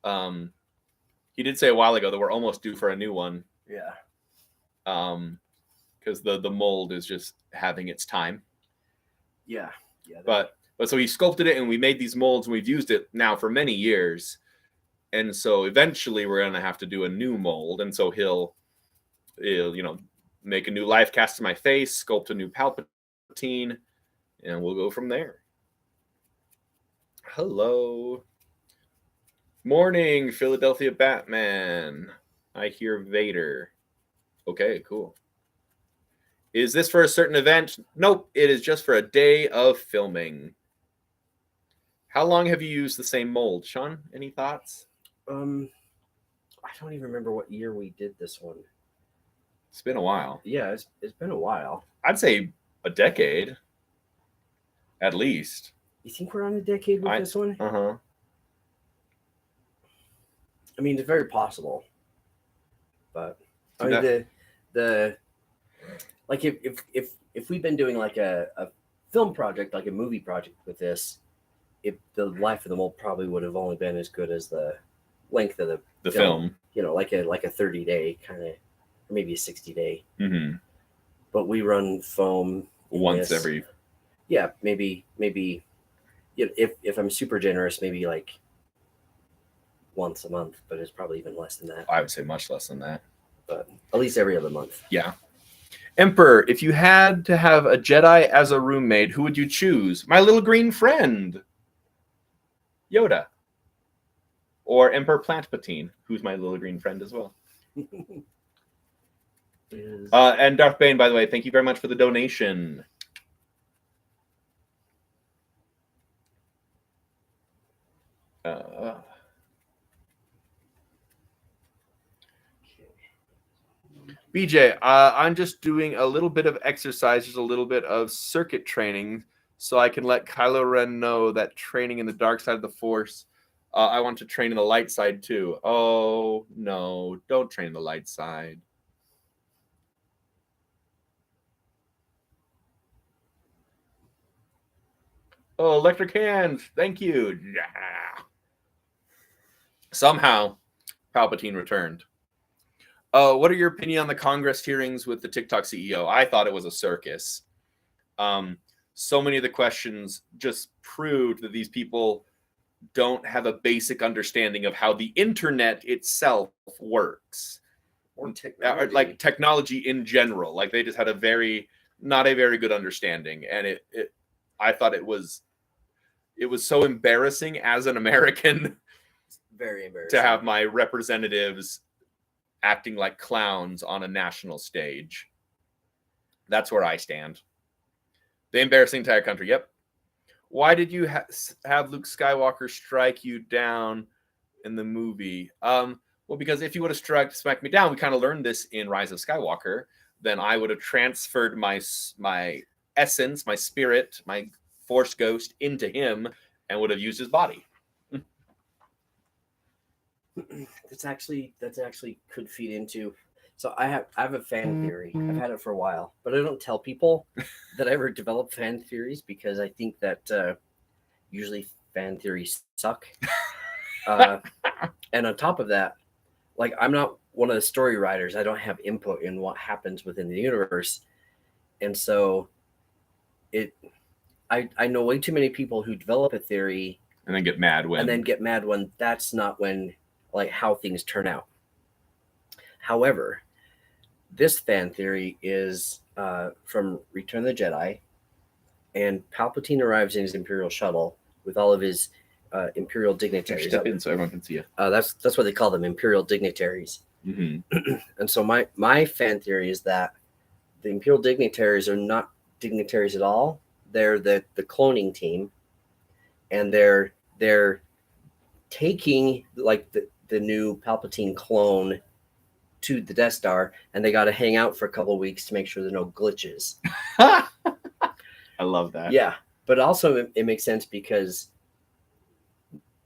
He did say a while ago that we're almost due for a new one. Yeah. Because the mold is just having its time. Yeah. But so he sculpted it, and we made these molds, and we've used it now for many years. And so eventually we're gonna have to do a new mold, and so he'll make a new life cast to my face, sculpt a new Palpatine, and we'll go from there. Hello. Morning, Philadelphia Batman. I hear Vader. Okay, cool. Is this for a certain event? Nope, it is just for a day of filming. How long have you used the same mold, Shawn? Any thoughts? I don't even remember what year we did this one. It's been a while. Yeah, it's been a while. I'd say a decade, at least. You think we're on a decade with this one? Uh-huh. I mean, it's very possible, but I mean the like if we've been doing like a film project, like a movie project with this, the life of the mold probably would have only been as good as the length of the film. You know, like a 30-day kind of, or maybe a 60-day. Mm-hmm. But we run foam once every. Yeah, maybe. If I'm super generous, maybe like once a month, but it's probably even less than that. I would say much less than that. But at least every other month. Yeah. Emperor, if you had to have a Jedi as a roommate, who would you choose? My little green friend, Yoda. Or Emperor Palpatine, who's my little green friend as well. And Darth Bane, by the way, thank you very much for the donation. BJ, I'm just doing a little bit of exercise, just a little bit of circuit training, so I can let Kylo Ren know that training in the dark side of the Force, I want to train in the light side too. Oh, no, don't train the light side. Oh, electric hands. Thank you. Yeah. Somehow, Palpatine returned. What are your opinion on the Congress hearings with the TikTok CEO? I thought it was a circus. So many of the questions just proved that these people don't have a basic understanding of how the internet itself works. Or technology. Like technology in general. Like they just had not a very good understanding. And I thought it was so embarrassing as an American. Very embarrassing. To have my representatives acting like clowns on a national stage. That's where I stand. They embarrass the entire country. Yep. Why did you have Luke Skywalker strike you down in the movie? Well, because if you would have smacked me down, we kind of learned this in Rise of Skywalker, then I would have transferred my essence, my spirit, my Force ghost into him and would have used his body. That's actually could feed into. So I have a fan theory. I've had it for a while, but I don't tell people that I ever develop fan theories because I think that usually fan theories suck. And on top of that, like I'm not one of the story writers. I don't have input in what happens within the universe, and so I know way too many people who develop a theory and then get mad when that's not when like how things turn out. However, this fan theory is from Return of the Jedi, and Palpatine arrives in his Imperial shuttle with all of his Imperial dignitaries. Step in so everyone can see you. That's what they call them, Imperial dignitaries. Mm-hmm. And so my fan theory is that the Imperial dignitaries are not dignitaries at all. They're the cloning team, and they're taking like the new Palpatine clone to the Death Star, and they got to hang out for a couple of weeks to make sure there are no glitches. I love that. Yeah, but also it makes sense because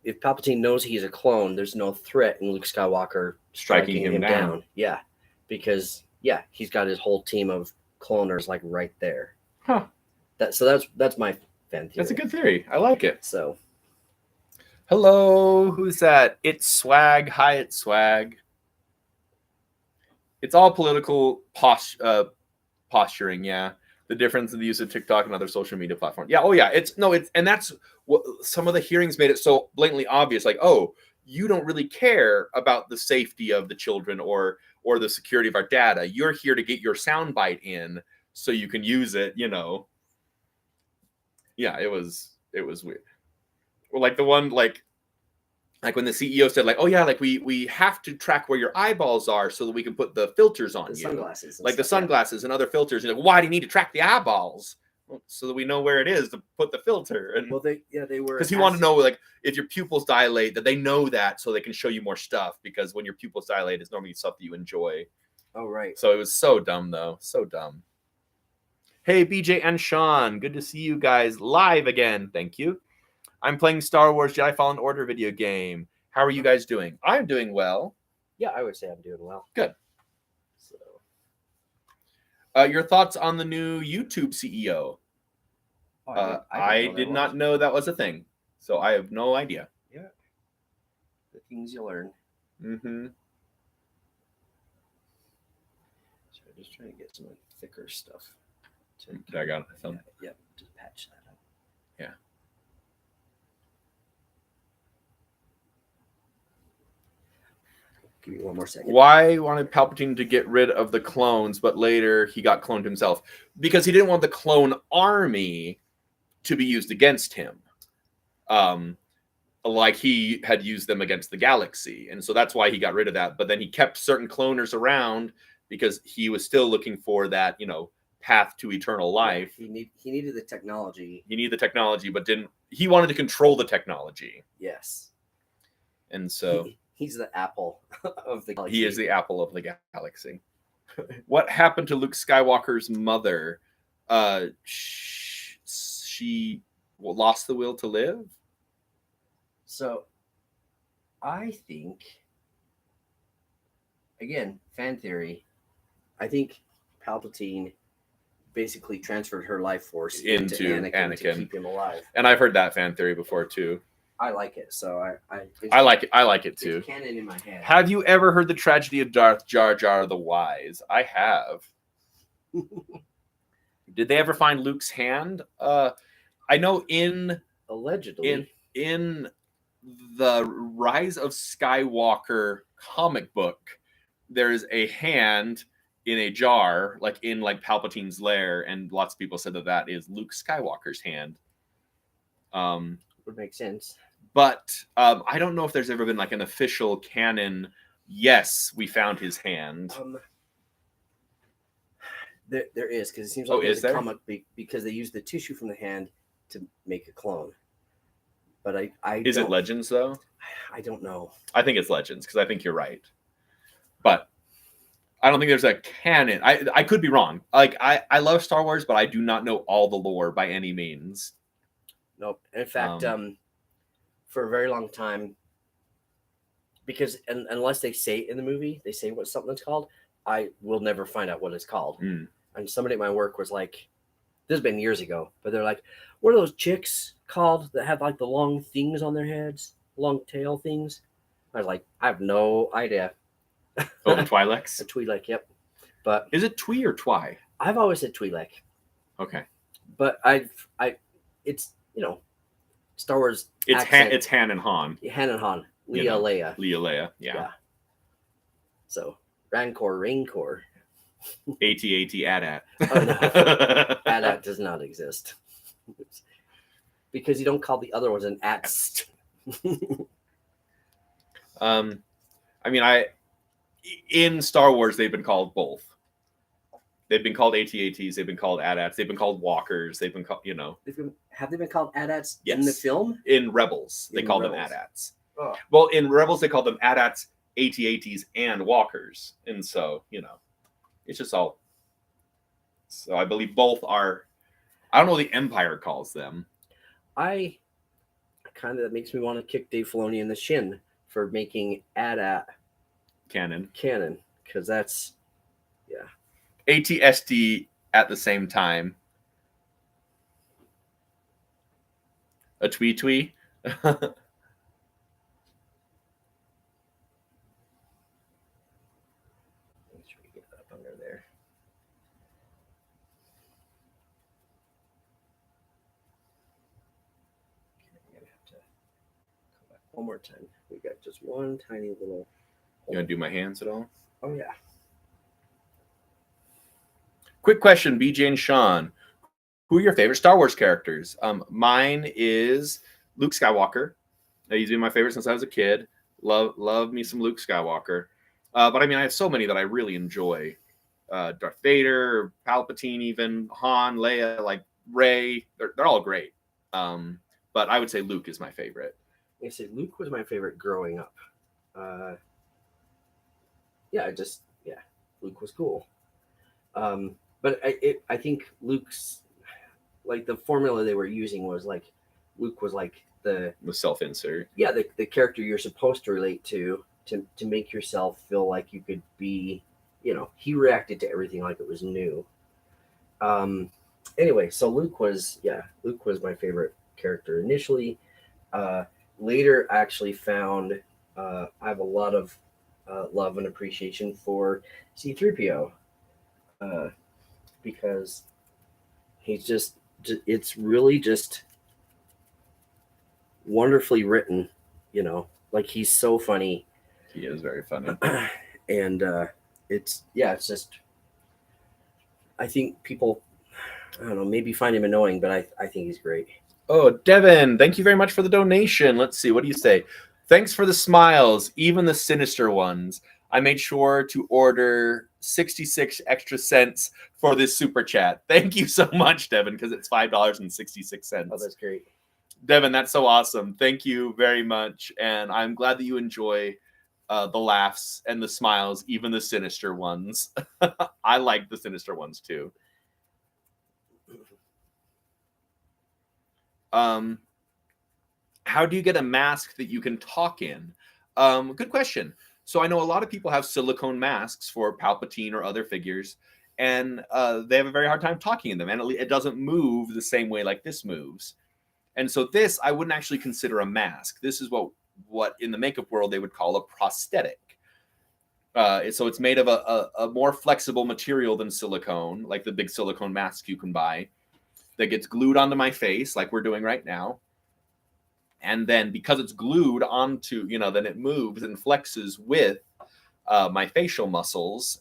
if Palpatine knows he's a clone, there's no threat in Luke Skywalker striking him down. Yeah, because he's got his whole team of cloners like right there. Huh. That's my fan theory. That's a good theory. I like it. So, hello, who's that? It's Swag. Hi, it's Swag. It's all political posturing. Yeah. The difference in the use of TikTok and other social media platforms. Yeah. Oh, yeah. And that's what some of the hearings made it so blatantly obvious. Like, oh, you don't really care about the safety of the children or the security of our data. You're here to get your soundbite in so you can use it. Yeah, it was weird. Or like the one like when the CEO said like, oh yeah, like we have to track where your eyeballs are so that we can put the filters on sunglasses, like the sunglasses and other filters. You're like, why do you need to track the eyeballs? Well, so that we know where it is to put the filter. And well, they were because he wanted to know like if your pupils dilate that they know that so they can show you more stuff because when your pupils dilate, it's normally stuff that you enjoy. Oh right. So it was so dumb though, so dumb. Hey BJ and Sean, good to see you guys live again. Thank you. I'm playing Star Wars Jedi Fallen Order video game. How are you guys doing? I'm doing well. Yeah, I would say I'm doing well. Good. So, your thoughts on the new YouTube CEO? I did not know that was a thing, so I have no idea. Yeah. The things you learn. Mm-hmm. So I'm just trying to get some thicker stuff. I got it. Yeah, just patch that up. Yeah. Give me one more second. Why wanted Palpatine to get rid of the clones, but later he got cloned himself? Because he didn't want the clone army to be used against him. Like he had used them against the galaxy. And so that's why he got rid of that. But then he kept certain cloners around because he was still looking for that, path to eternal life. He needed the technology. He needed the technology, but he wanted to control the technology. Yes. And so he's the apple of the galaxy. He is the apple of the galaxy. What happened to Luke Skywalker's mother? She lost the will to live? So I think, again, fan theory, I think Palpatine basically transferred her life force into Anakin to keep him alive. And I've heard that fan theory before too. I like it, so I like it. I like it too. It's canon in my head. Have you ever heard the tragedy of Darth Jar Jar the Wise? I have. Did they ever find Luke's hand? I know allegedly in the Rise of Skywalker comic book, there's a hand in a jar, like in Palpatine's lair, and lots of people said that is Luke Skywalker's hand. Would make sense. But I don't know if there's ever been like an official canon. Yes, we found his hand. There is, because it seems like there's a comic because they use the tissue from the hand to make a clone. But is it Legends though? I don't know. I think it's Legends because I think you're right. But I don't think there's a canon. I could be wrong. Like I love Star Wars, but I do not know all the lore by any means. Nope. In fact, for a very long time, because unless they say in the movie, they say what something's called, I will never find out what it's called. Mm. And somebody at my work was like, this has been years ago, but they're like, what are those chicks called that have like the long things on their heads, long tail things? I was like, I have no idea. Oh, the Twi'leks? A Twi'lek, yep. But is it Twi or Twi? I've always said Twi'lek. Okay. But I it's Star Wars. It's accent. it's Han and Han. Han and Han. Leia. Leia. Yeah. So Rancor. AT-AT AT-AT. Oh, no. AT-AT does not exist. Because you don't call the other ones an AT. I mean, in Star Wars, they've been called both. They've been called AT-ATs. They've been called AT-ATs. They've been called walkers. They've been called, Have they been called AT-ATs Yes. in the film? In Rebels, they call them Rebels. AT-ATs. Oh. Well, in Rebels, they call them AT-ATs, AT-ATs, and walkers. And so, it's just all. So I believe both are. I don't know what the Empire calls them. That makes me want to kick Dave Filoni in the shin for making AT-AT Canon. Because that's, AT-ST at the same time. A twee. Make sure we get that up under there. Okay, I'm gonna have to come back one more time. We got just one tiny little. You want to do my hands at all? Oh yeah. Quick question, BJ and Sean. Who are your favorite Star Wars characters? Mine is Luke Skywalker. He's been my favorite since I was a kid. Love me some Luke Skywalker. But I mean, I have so many that I really enjoy. Darth Vader, Palpatine, even Han, Leia, like Rey. They're all great. But I would say Luke is my favorite. I say Luke was my favorite growing up. Luke was cool. But I think Luke's, like, the formula they were using was like Luke was like the self-insert. Yeah, the character you're supposed to relate to make yourself feel like you could be, he reacted to everything like it was new. Anyway, so Luke was my favorite character initially. Later, I actually found I have a lot of love and appreciation for C-3PO. Because he's it's really just wonderfully written, like he's so funny. He is very funny. And it's just, I think people, I don't know, maybe find him annoying, but I think he's great. Oh, Devin, thank you very much for the donation. Let's see, what do you say? Thanks for the smiles, even the sinister ones. I made sure to order 66 extra cents for this super chat. Thank you so much, Devin, because it's $5.66. Oh, that's great. Devin, that's so awesome. Thank you very much. And I'm glad that you enjoy the laughs and the smiles, even the sinister ones. I like the sinister ones too. How do you get a mask that you can talk in? Good question. So I know a lot of people have silicone masks for Palpatine or other figures, and they have a very hard time talking in them, and it doesn't move the same way like this moves. And so this, I wouldn't actually consider a mask. This is what in the makeup world they would call a prosthetic. So it's made of a more flexible material than silicone, like the big silicone masks you can buy, that gets glued onto my face like we're doing right now. And then because it's glued onto, then it moves and flexes with my facial muscles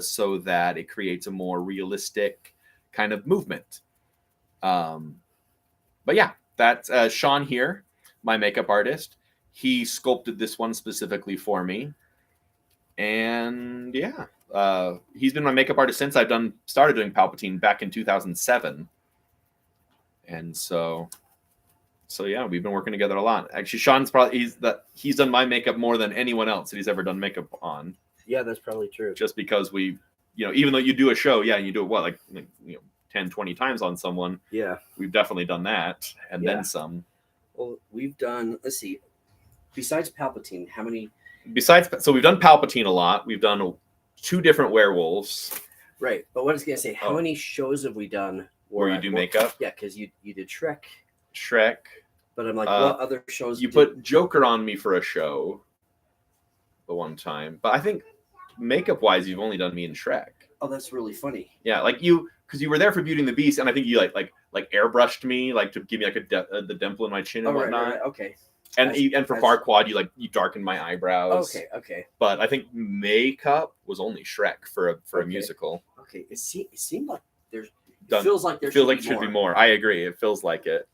so that it creates a more realistic kind of movement. But yeah, that's Sean here, my makeup artist. He sculpted this one specifically for me. And yeah, he's been my makeup artist since I've started doing Palpatine back in 2007. And so yeah, we've been working together a lot. Actually, Sean's he's done my makeup more than anyone else that he's ever done makeup on. Yeah, that's probably true. Just because we, even though you do a show, and you do it like 10, 20 times on someone. Yeah, we've definitely done that, and then some. Well, we've done. Let's see. Besides Palpatine, how many? So we've done Palpatine a lot. We've done 2 different werewolves. Right, but what I was gonna say, how many shows have we done where you do makeup? Yeah, because you did Shrek. But I'm like, what other shows? You put Joker on me for a show the one time. But I think makeup-wise, you've only done me in Shrek. Oh, that's really funny. Yeah, like because you were there for Beauty and the Beast, and I think you like like airbrushed me, like to give me like the dimple in my chin and whatnot. Right. Okay. And for Farquaad, you darkened my eyebrows. Okay. But I think makeup was only Shrek for a musical. Okay. It seemed like feels like there should be more. I agree. It feels like it.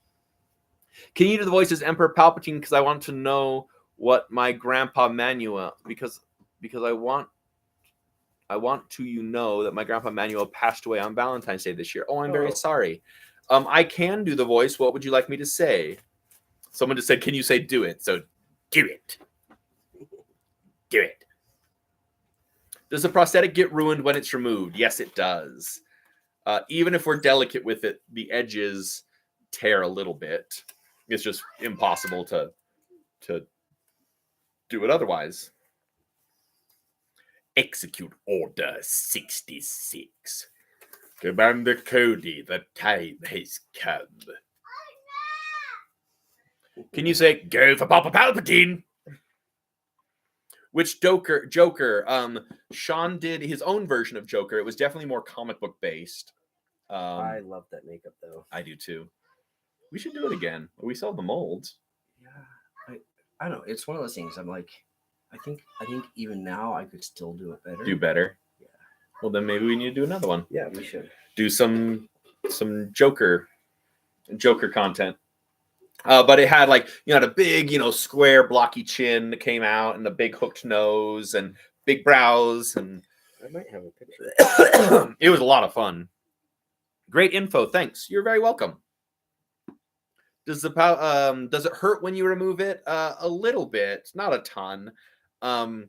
Can you do the voice as Emperor Palpatine? Because I want to know what my grandpa Manuel, because I want to know that my grandpa Manuel passed away on Valentine's Day this year. Oh, I'm very sorry. I can do the voice. What would you like me to say? Someone just said, "Can you say do it?" So do it. Do it. Does the prosthetic get ruined when it's removed? Yes, it does. Even if we're delicate with it, the edges tear a little bit. It's just impossible to do it otherwise. Execute Order 66. Commander Cody, the time has come. Can you say, go for Papa Palpatine? Which Joker? Shawn did his own version of Joker. It was definitely more comic book based. I love that makeup though. I do too. We should do it again. We sell the molds. Yeah, I don't know. It's one of those things. I'm like, I think even now I could still do it better. Do better. Yeah. Well, then maybe we need to do another one. Yeah, we should do some Joker content. But it had had a big, square blocky chin that came out and a big hooked nose and big brows, and I might have a picture. It was a lot of fun. Great info. Thanks. You're very welcome. Does it hurt when you remove it? A little bit, not a ton. Like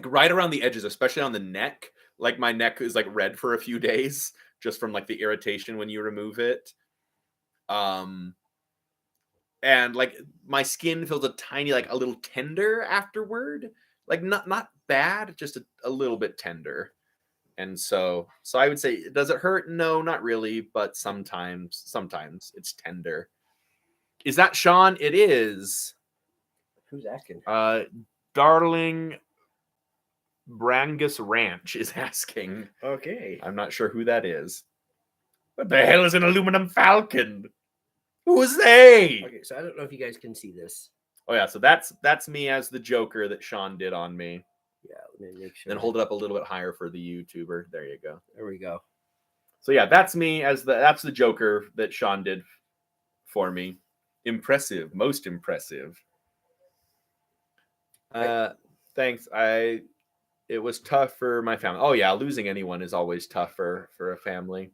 right around the edges, especially on the neck. Like my neck is like red for a few days just from like the irritation when you remove it. And like my skin feels a tiny, like a little tender afterward. Like not bad, just a little bit tender. And so I would say, does it hurt? No, not really, but sometimes it's tender. Is that Shawn? It is. Who's asking? Darling Brangus Ranch is asking. Okay. I'm not sure who that is. What the hell is an aluminum falcon? Who is they? Okay, so I don't know if you guys can see this. Oh yeah, so that's me as the Joker that Shawn did on me. Yeah, let me make sure. Then hold it up a little bit higher for the YouTuber. There you go. There we go. So yeah, that's me as that's the Joker that Shawn did for me. Impressive, most impressive. Thanks. It was tough for my family. Oh yeah, losing anyone is always tough for a family.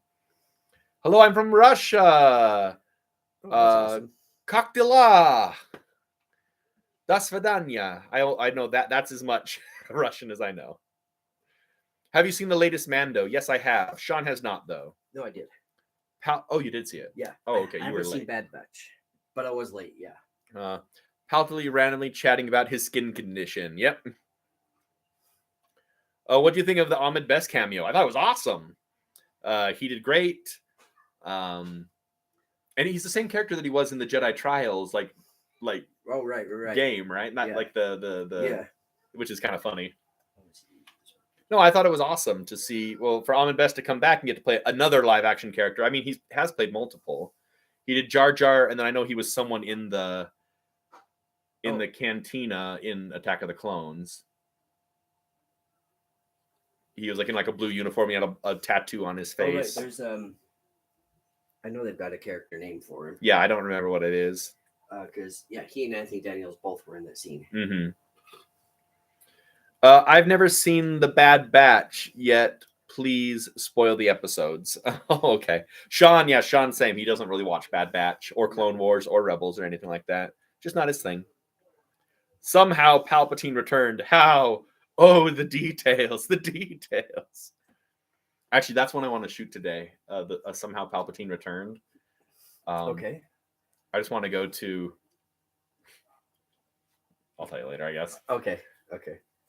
Hello, I'm from Russia. Oh, awesome. Как дела? До свидания. I know that's as much Russian as I know. Have you seen the latest Mando? Yes, I have. Shawn has not, though. No, I did. Oh, you did see it? Yeah. Oh, okay. I You were haven't seen late. Bad Batch, but I was late, yeah. Palpatine randomly chatting about his skin condition. Yep. What do you think of the Ahmed Best cameo? I thought it was awesome. He did great. And he's the same character that he was in the Jedi Trials, like oh right game, right? Not like the yeah, which is kind of funny. No, I thought it was awesome to see. Well, for Ahmed Best to come back and get to play another live action character. I mean, he has played multiple. He did Jar Jar, and then I know he was someone in the cantina in Attack of the Clones. He was like in like a blue uniform. He had a tattoo on his face. Oh, right. There's I know they've got a character name for him. Yeah, I don't remember what it is. Because he and Anthony Daniels both were in that scene. Mm-hmm. I've never seen The Bad Batch yet. Please spoil the episodes. Okay. Shawn, same. He doesn't really watch Bad Batch or Clone Wars or Rebels or anything like that. Just not his thing. Somehow Palpatine returned. How? Oh, the details. The details. Actually, that's one I want to shoot today. Somehow Palpatine returned. Okay. I just want to go to... I'll tell you later, I guess. Okay.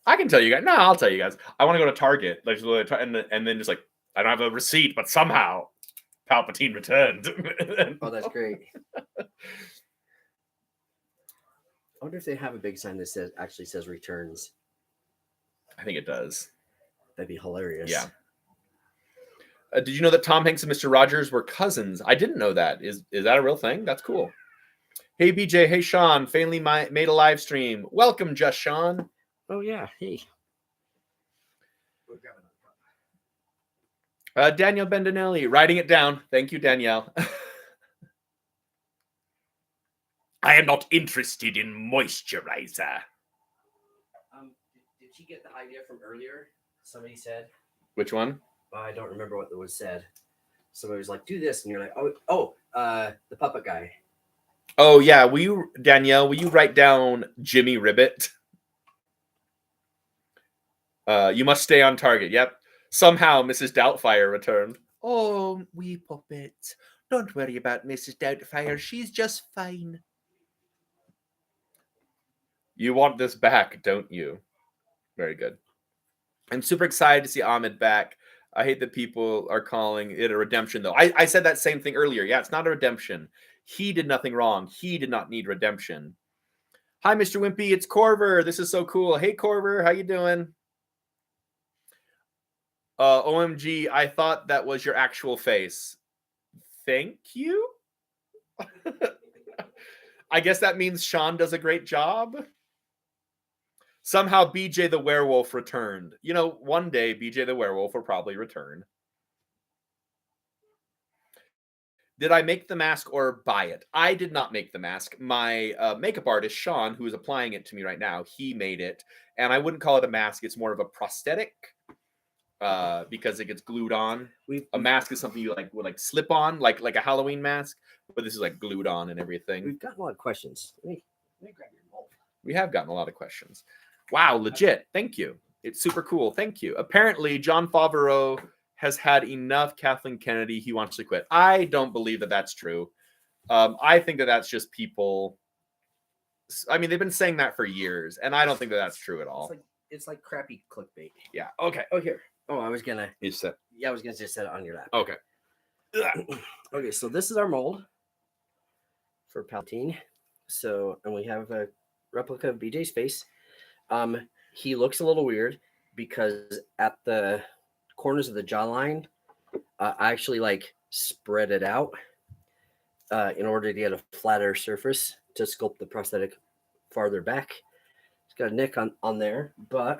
I can tell you guys. No, I'll tell you guys. I want to go to Target, and then just like, I don't have a receipt, but somehow Palpatine returned. Oh, that's great. I wonder if they have a big sign that actually says returns. I think it does. That'd be hilarious. Yeah. Did you know that Tom Hanks and Mr. Rogers were cousins? I didn't know that. Is that a real thing? That's cool. Hey, BJ. Hey, Sean. Finally made a live stream. Welcome, Just Sean. Oh, yeah. Hey. Danielle Bendinelli, writing it down. Thank you, Danielle. I am not interested in moisturizer. Did she get the idea from earlier? Somebody said. Which one? I don't remember what was said. Somebody was like, "Do this," and you're like, the puppet guy." Oh yeah, Danielle? Will you write down Jimmy Ribbit? You must stay on target. Yep. Somehow, Mrs. Doubtfire returned. Oh, wee puppet. Don't worry about Mrs. Doubtfire. She's just fine. You want this back, don't you? Very good. I'm super excited to see Ahmed back. I hate that people are calling it a redemption, though. I said that same thing earlier. Yeah, it's not a redemption. He did nothing wrong. He did not need redemption. Hi, Mr. Wimpy. It's Corver. This is so cool. Hey, Corver. How you doing? OMG, I thought that was your actual face. Thank you. I guess that means Sean does a great job. Somehow BJ the werewolf returned. You know, one day BJ the werewolf will probably return. Did I make the mask or buy it? I did not make the mask. My makeup artist, Sean, who is applying it to me right now, he made it. And I wouldn't call it a mask. It's more of a prosthetic because it gets glued on. A mask is something you would slip on, like a Halloween mask. But this is like glued on and everything. We've gotten a lot of questions. Let me grab your mold. We have gotten a lot of questions. Wow, legit. Thank you. It's super cool. Thank you. Apparently, John Favreau has had enough Kathleen Kennedy. He wants to quit. I don't believe that that's true. I think that that's just people. I mean, they've been saying that for years, and I don't think that that's true at all. It's like crappy clickbait. Yeah. Okay. Oh, here. Oh, I was gonna. You said. Yeah, I was gonna just set it on your lap. Okay. Okay, so this is our mold for Palpatine. So, and we have a replica of BJ's face. He looks a little weird because at the corners of the jawline, I actually spread it out in order to get a flatter surface to sculpt the prosthetic farther back. It's got a nick on there, but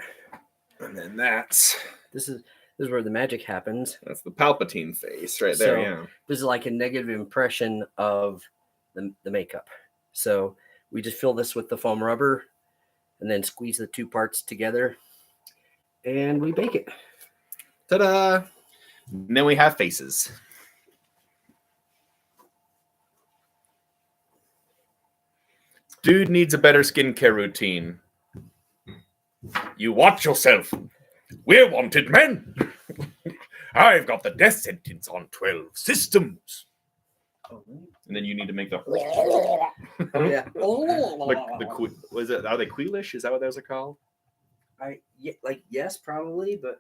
and then this is where the magic happens. That's the Palpatine face right there. Yeah, this is like a negative impression of the makeup. So we just fill this with the foam rubber and then squeeze the two parts together and we bake it. Ta-da! And then we have faces. Dude needs a better skincare routine. You watch yourself. We're wanted men. I've got the death sentence on 12 systems. And then you need to make the. Oh yeah. Was it? Are they Queelish? Is that what those are called? Yes, probably, but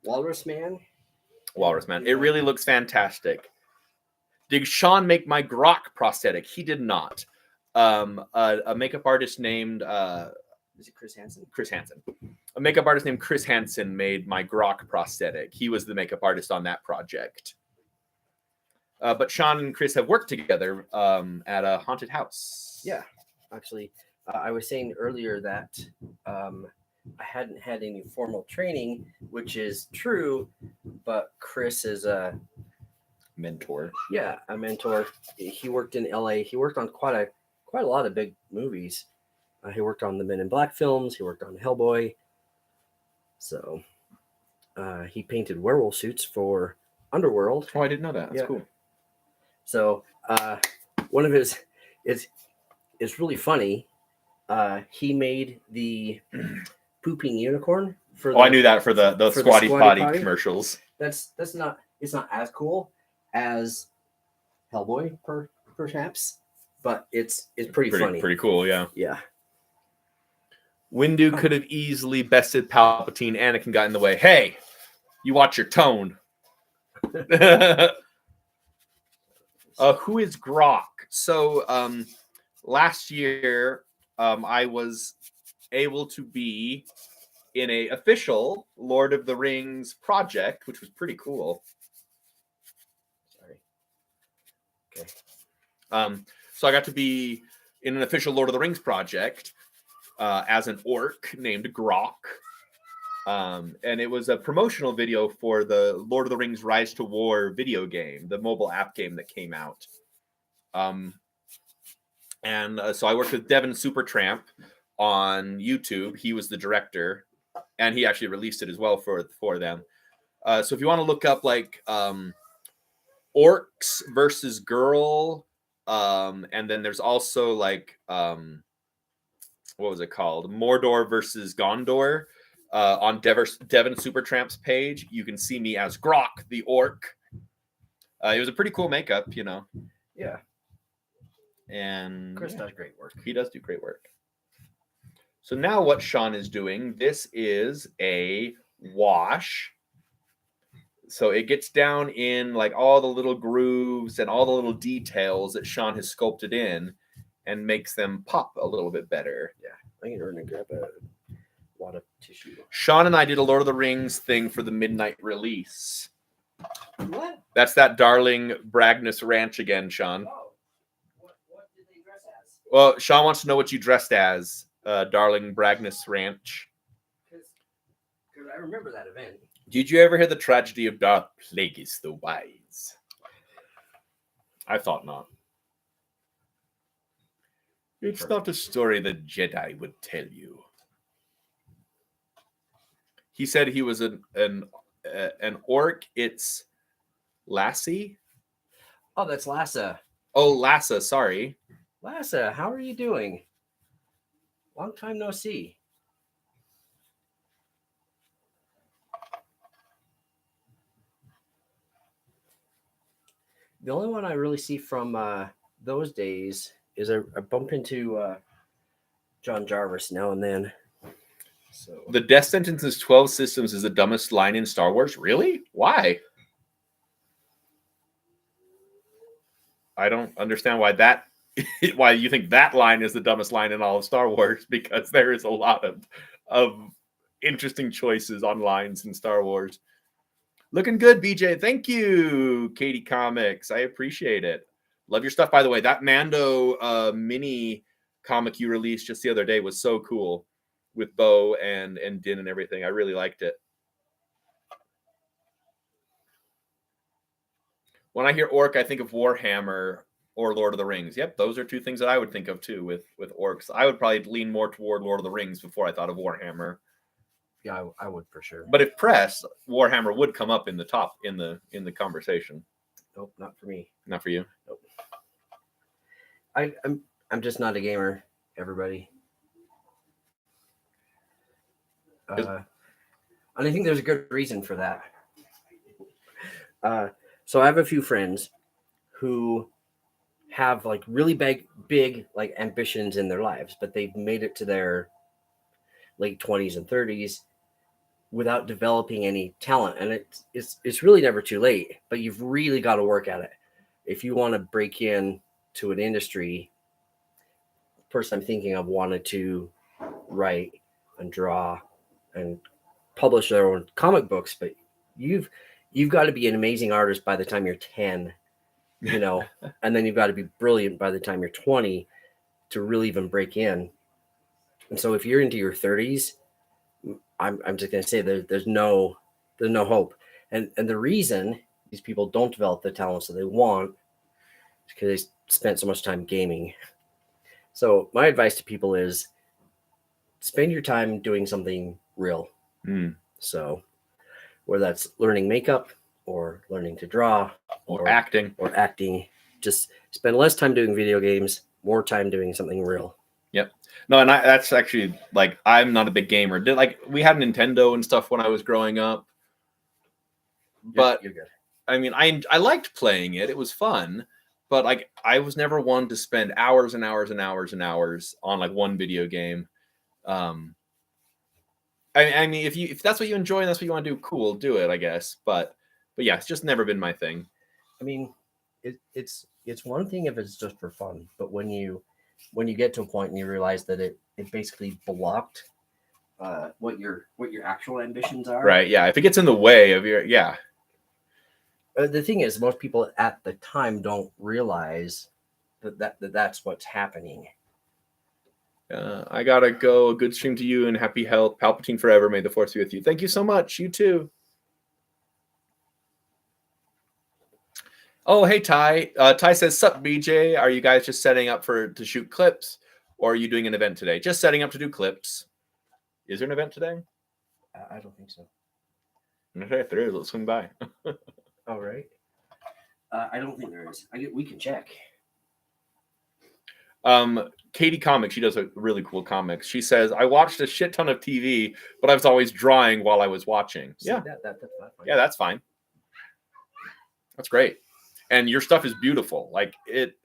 Walrus Man. Walrus Man. It really looks fantastic. Did Sean make my grok prosthetic? He did not. A makeup artist named is it Chris Hansen? Chris Hansen. A makeup artist named Chris Hansen made my grok prosthetic. He was the makeup artist on that project. But Sean and Chris have worked together at a haunted house. Yeah, actually, I was saying earlier that I hadn't had any formal training, which is true, but Chris is a mentor. Yeah, a mentor. He worked in LA. He worked on quite a lot of big movies. He worked on the Men in Black films. He worked on Hellboy. So he painted werewolf suits for Underworld. Oh, I didn't know that. That's cool. So one of his it's really funny. He made the pooping unicorn for. I knew that for the Squatty Potty commercials. It's not as cool as Hellboy, perhaps, but it's pretty funny. Pretty cool, yeah. Yeah. Windu could have easily bested Palpatine. Anakin got in the way. Hey, you watch your tone. Who is Grok? So last year, I was able to be in a official Lord of the Rings project, which was pretty cool. Okay. So I got to be in an official Lord of the Rings project as an orc named Grok. And it was a promotional video for the Lord of the Rings Rise to War video game, the mobile app game that came out. So I worked with Devin Supertramp on YouTube. He was the director, and he actually released it as well for them. So if you want to look up like orcs versus girl, and then there's also like what was it called? Mordor versus Gondor. On Devin Supertramp's page, you can see me as Grok, the orc. It was a pretty cool makeup, you know. Yeah. And Chris does great work. He does do great work. So now what Shawn is doing, this is a wash. So it gets down in like all the little grooves and all the little details that Shawn has sculpted in and makes them pop a little bit better. Yeah. I'm going to grab a wad of tissue. Shawn and I did a Lord of the Rings thing for the midnight release. What? That's that Darling Bragness Ranch again, Shawn. Oh. What did they dress as? Well, Shawn wants to know what you dressed as, Darling Bragness Ranch. Because I remember that event. Did you ever hear the tragedy of Darth Plagueis the Wise? I thought not. It's not a story the Jedi would tell you. He said he was an orc. It's Lassie. Oh, that's Lassa. Oh, Lassa. Sorry. Lassa, how are you doing? Long time no see. The only one I really see from those days is I bump into John Jarvis now and then. So the death sentence is 12 systems is the dumbest line in Star Wars. Really? Why? I don't understand why you think that line is the dumbest line in all of Star Wars, because there is a lot of interesting choices on lines in Star Wars. Looking good, BJ. Thank you, Katie Comics. I appreciate it. Love your stuff, by the way. That Mando mini comic you released just the other day was so cool with Bo and Din and everything. I really liked it. When I hear orc, I think of Warhammer or Lord of the Rings. Yep, those are two things that I would think of too with orcs. I would probably lean more toward Lord of the Rings before I thought of Warhammer. Yeah, I would for sure. But if pressed, Warhammer would come up in the top in the conversation. Nope, not for me. Not for you. Nope. I'm just not a gamer, everybody. And I think there's a good reason for that. So I have a few friends who have like really big like ambitions in their lives, but they've made it to their late 20s and 30s without developing any talent. And it's really never too late, but you've really got to work at it. If you want to break in to an industry, the person I'm thinking of wanted to write and draw and publish their own comic books, but you've got to be an amazing artist by the time you're 10, you know, and then you've got to be brilliant by the time you're 20 to really even break in. And so if you're into your 30s, I'm just going to say there's no hope. And the reason these people don't develop the talents that they want is because they spent so much time gaming. So my advice to people is spend your time doing something real. So whether that's learning makeup or learning to draw or acting, just spend less time doing video games, more time doing something real. Yep. No, and that's actually like, I'm not a big gamer. Like, we had Nintendo and stuff when I was growing up, but you're good. I mean, I liked playing it. It was fun, but like, I was never one to spend hours and hours and hours and hours on like one video game. I mean, if that's what you enjoy and that's what you want to do, cool, do it, I guess. But yeah, it's just never been my thing. I mean, it's one thing if it's just for fun, but when you get to a point and you realize that it basically blocked what your actual ambitions are. Right. Yeah. If it gets in the way of your, yeah. The thing is, most people at the time don't realize that's what's happening. I gotta go. A good stream to you and happy health. Palpatine forever. May the force be with you. Thank you so much. You too. Oh, hey, Ty. Ty says, sup, BJ. Are you guys just setting up to shoot clips, or are you doing an event today? Just setting up to do clips. Is there an event today? I don't think so. Okay, if there is, let's swing by. All right. I don't think there is. We can check. Katie Comics, she does a really cool comics. She says, I watched a shit ton of TV, but I was always drawing while I was watching. See, yeah. That's fine. Yeah, that's fine. That's great. And your stuff is beautiful. Like it,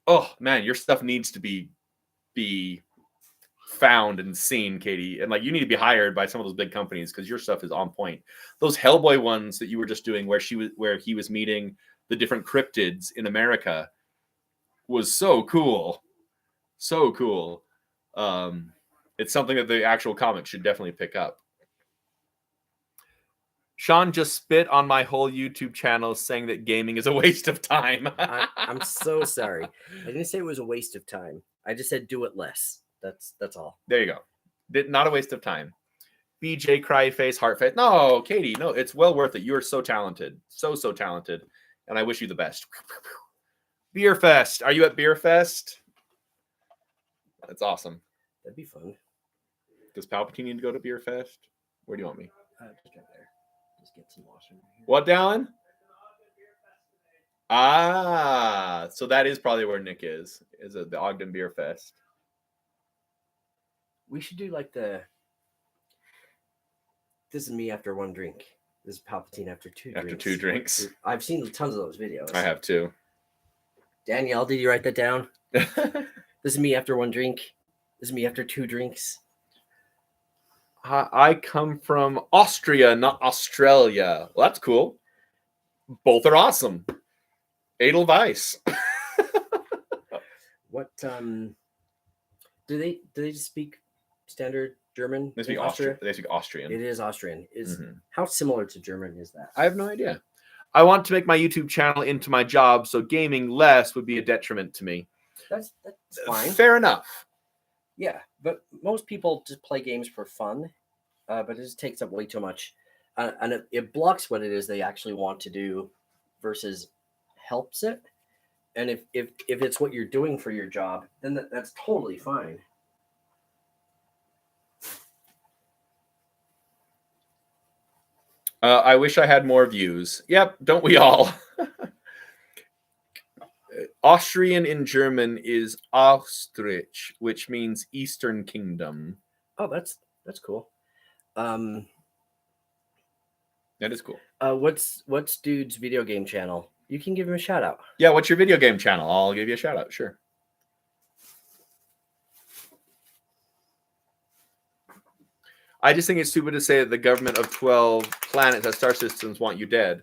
oh man, your stuff needs to be found and seen, Katie. And like you need to be hired by some of those big companies because your stuff is on point. Those Hellboy ones that you were just doing where he was meeting the different cryptids in America was so cool. So cool. It's something that the actual comic should definitely pick up. Shawn just spit on my whole YouTube channel saying that gaming is a waste of time. I'm so sorry. I didn't say it was a waste of time. I just said do it less. That's all. There you go. Not a waste of time. BJ cry face, heart face. No, Katie, no, it's well worth it. You are so talented. So talented. And I wish you the best. Beer Fest. Are you at Beer Fest? That's awesome. That'd be fun. Does Palpatine need to go to Beer Fest? Where do you want me? Just right there. Just get some washing. What, Dallin? Ah, so that is probably where Nick is at the Ogden Beer Fest. We should do like this is me after one drink. This is Palpatine after two drinks. After 2 drinks. I've seen tons of those videos. I have too. Danielle, did you write that down? This is me after one drink. This is me after 2 drinks. I come from Austria, not Australia. Well, that's cool. Both are awesome. Edelweiss. What do they just speak standard German? They speak Austrian. They speak Austrian. It is Austrian. How similar to German is that? I have no idea. I want to make my YouTube channel into my job, so gaming less would be a detriment to me. That's fine. Fair enough. Yeah, but most people just play games for fun, but it just takes up way too much, and it blocks what it is they actually want to do, versus helps it. And if it's what you're doing for your job, then that's totally fine. I wish I had more views. Yep, don't we all? Austrian in German is Austrich, which means Eastern Kingdom. Oh, that's cool. That is cool. What's Dude's video game channel? You can give him a shout out. Yeah, what's your video game channel? I'll give you a shout out, sure. I just think it's stupid to say that the government of 12 planets as star systems want you dead.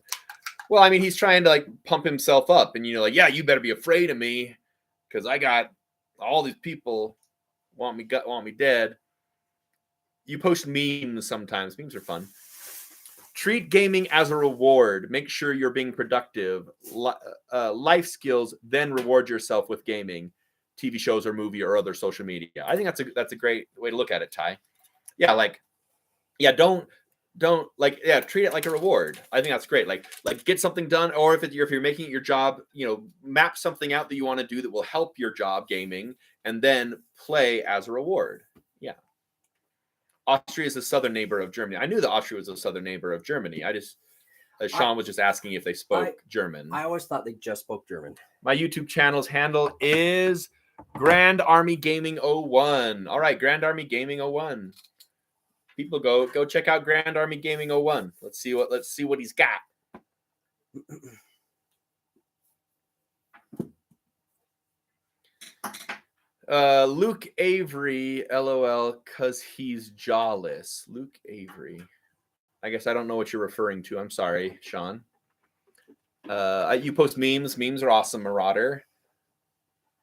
Well, I mean, he's trying to like pump himself up, and like, yeah, you better be afraid of me because I got all these people want me dead. You post memes sometimes. Memes are fun. Treat gaming as a reward. Make sure you're being productive. Life skills, then reward yourself with gaming, TV shows or movie or other social media. I think that's a great way to look at it, Ty. Yeah, treat it like a reward. I think that's great. Like get something done, or if you're making it your job, map something out that you want to do that will help your job gaming, and then play as a reward. Yeah. Austria is the southern neighbor of Germany. I knew that Austria was a southern neighbor of Germany. Shawn was just asking if they spoke German. I always thought they just spoke German. My YouTube channel's handle is Grand Army Gaming 01. All right, Grand Army Gaming 01. People go check out Grand Army Gaming 01. Let's see what he's got. Luke Avery, LOL, cause he's jawless. Luke Avery. I guess I don't know what you're referring to. I'm sorry, Shawn. You post memes. Memes are awesome, Marauder.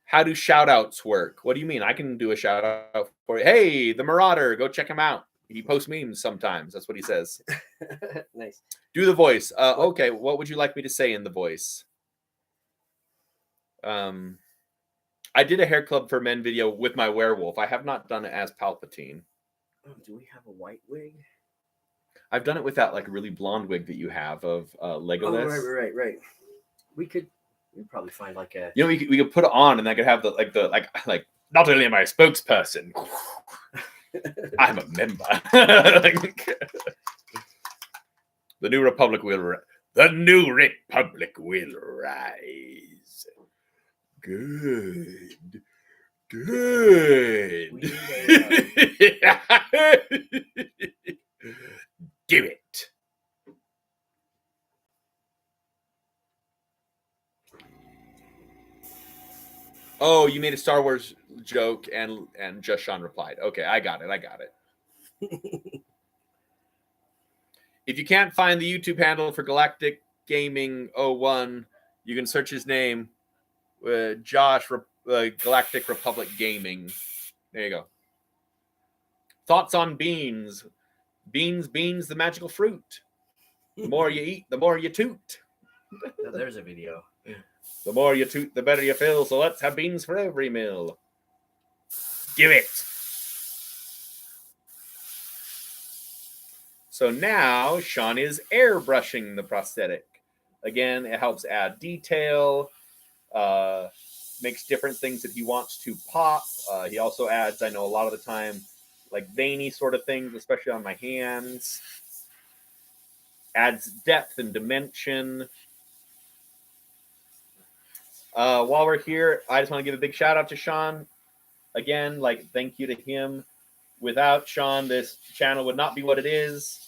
How do shout outs work? What do you mean? I can do a shout out for you. Hey, the Marauder, go check him out. He posts memes sometimes. That's what he says. Nice. Do the voice. Okay, what would you like me to say in the voice? I did a hair club for men video with my werewolf. I have not done it as Palpatine. Oh, do we have a white wig? I've done it with that like really blonde wig that you have of Legolas. Oh, right. We'd probably find like a. You know, we could put it on, and I could have the like. Not only am I a spokesperson, I'm a member. The new republic will. The new republic will rise. Good. Do it. Oh, you made a Star Wars joke and just Shawn replied. Okay, I got it. If you can't find the YouTube handle for Galactic Gaming 01, you can search his name, Josh Galactic Republic Gaming. There you go. Thoughts on beans? Beans, the magical fruit. The more you eat, the more you toot. Now there's a video. The more you toot, the better you feel. So let's have beans for every meal. Do it. So now Shawn is airbrushing the prosthetic. Again, it helps add detail, makes different things that he wants to pop. He also adds, I know a lot of the time, like veiny sort of things, especially on my hands. Adds depth and dimension. While we're here, I just want to give a big shout out to Shawn. Again, like thank you to him. Without Shawn, this channel would not be what it is.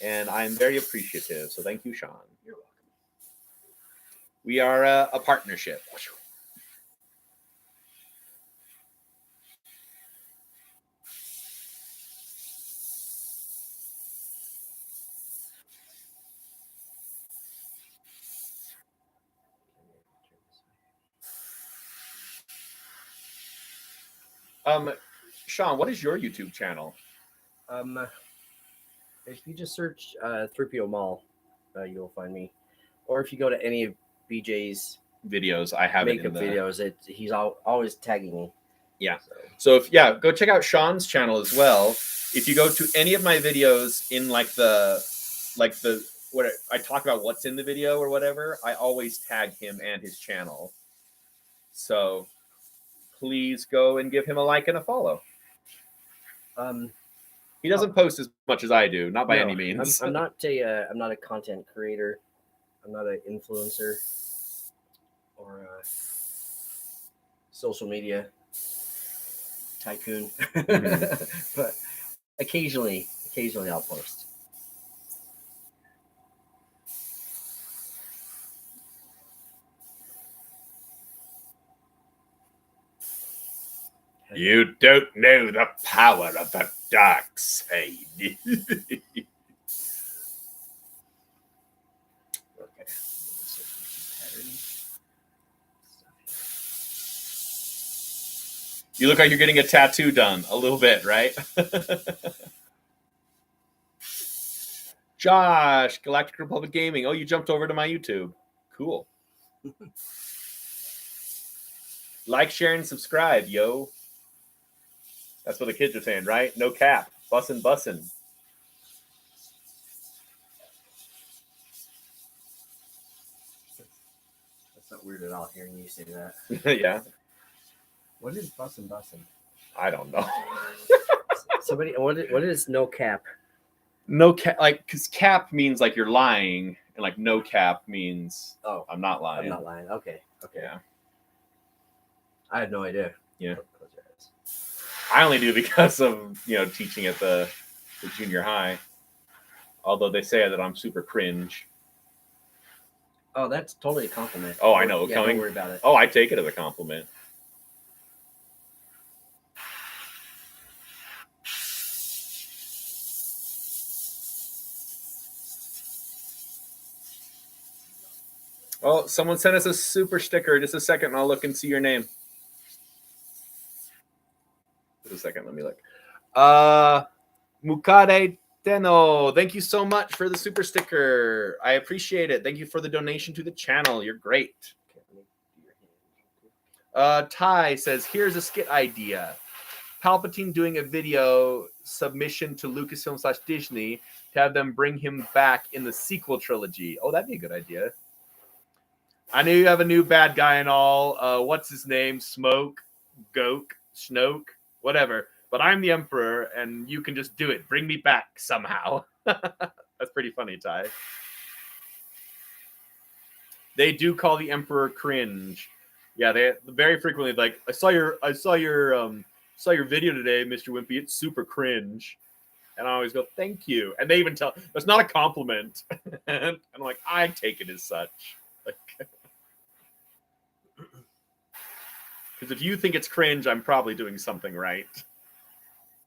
And I'm very appreciative. So thank you, Shawn. You're welcome. We are a partnership. Shawn, what is your YouTube channel? If you just search 3PO Mall, you'll find me. Or if you go to any of BJ's videos, I have makeup videos, he's always tagging me. Yeah. So go check out Shawn's channel as well. If you go to any of my videos in what I talk about what's in the video or whatever, I always tag him and his channel. So please go and give him a like and a follow. He doesn't post as much as I do, not by any means. I'm not a content creator. I'm not an influencer or a social media tycoon. Mm-hmm. But occasionally I'll post. You don't know the power of the dark side. You look like you're getting a tattoo done. A little bit, right? Josh, Galactic Republic Gaming. Oh, you jumped over to my YouTube. Cool. Like, share, and subscribe, yo. That's what the kids are saying, right? No cap. Bussin'. That's not weird at all hearing you say that. Yeah. What is bussin'? I don't know. Somebody, what is no cap? No cap, like, because cap means like you're lying, and like no cap means I'm not lying. I'm not lying. Okay. Yeah. I had no idea. Yeah. I only do because of teaching at the junior high. Although they say that I'm super cringe. Oh, that's totally a compliment. Oh, I know. Yeah, don't worry about it. Oh, I take it as a compliment. Oh, someone sent us a super sticker. Just a second, and I'll look and see your name. Just a second, let me look. Mukade Teno, thank you so much for the super sticker. I appreciate it. Thank you for the donation to the channel. You're great. Ty says, here's a skit idea. Palpatine doing a video submission to Lucasfilm / Disney to have them bring him back in the sequel trilogy. Oh, that'd be a good idea. I know you have a new bad guy and all. What's his name? Smoke, Goke, Snoke, whatever. But I'm the Emperor, and you can just do it. Bring me back somehow. That's pretty funny, Ty. They do call the Emperor cringe. Yeah, they very frequently like. I saw your video today, Mr. Wimpy. It's super cringe. And I always go, thank you. And they even tell it's not a compliment. And I'm like, I take it as such. Because if you think it's cringe, I'm probably doing something right.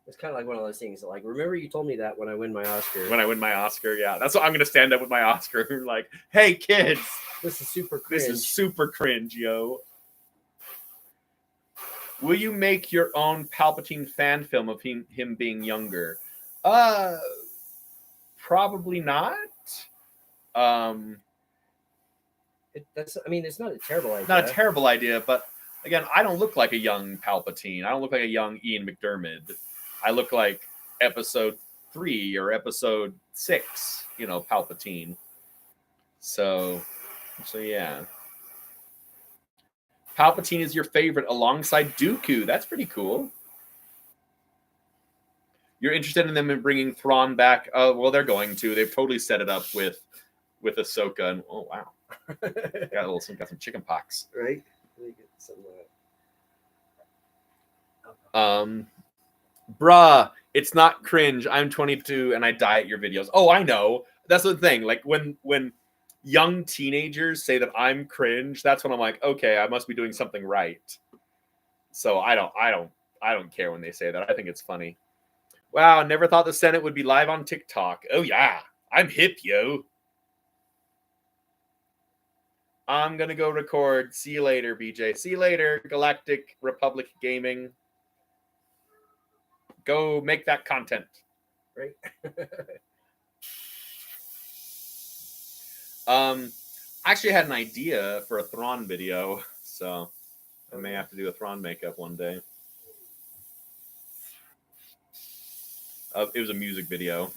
It's kind of like one of those things. Like, remember you told me that when I win my Oscar. When I win my Oscar, yeah. That's what I'm going to stand up with my Oscar. Like, hey, kids. This is super cringe. This is super cringe, yo. Will you make your own Palpatine fan film of him being younger? Probably not. It's not a terrible idea. Not a terrible idea, but again, I don't look like a young Palpatine. I don't look like a young Ian McDiarmid. I look like episode 3 or episode 6, Palpatine. So yeah. Palpatine is your favorite alongside Dooku. That's pretty cool. You're interested in them in bringing Thrawn back? Well, they're going to. They've totally set it up with Ahsoka. And oh wow, got some chicken pox. Right. Let me get some. Bruh, it's not cringe. I'm 22 and I die at your videos. Oh, I know. That's the thing. Like when young teenagers say that I'm cringe, that's when I'm like, okay, I must be doing something right. So I don't care when they say that. I think it's funny. Wow, never thought the Senate would be live on TikTok. Oh yeah, I'm hip, yo. I'm gonna go record. See you later, BJ. See you later, Galactic Republic Gaming. Go make that content. Right. I actually had an idea for a Thrawn video, so I may have to do a Thrawn makeup one day. It was a music video.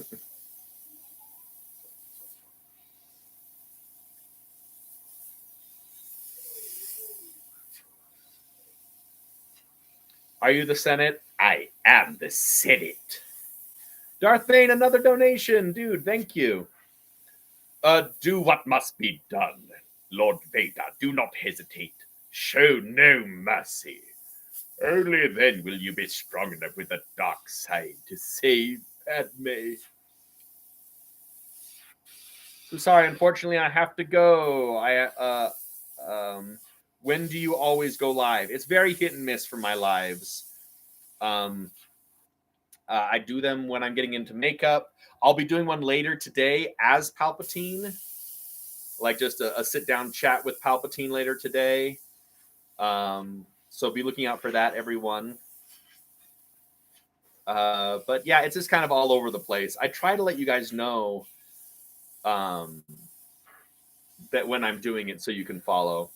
Are you the Senate? I am the Senate. Darth Bane, another donation. Dude, thank you. Do what must be done. Lord Vader, do not hesitate. Show no mercy. Only then will you be strong enough with the dark side to save Padme. So sorry, unfortunately, I have to go. When do you always go live? It's very hit and miss for my lives. I do them when I'm getting into makeup. I'll be doing one later today as Palpatine, like just a sit-down chat with Palpatine later today. So be looking out for that, everyone. But yeah, it's just kind of all over the place. I try to let you guys know that when I'm doing it so you can follow.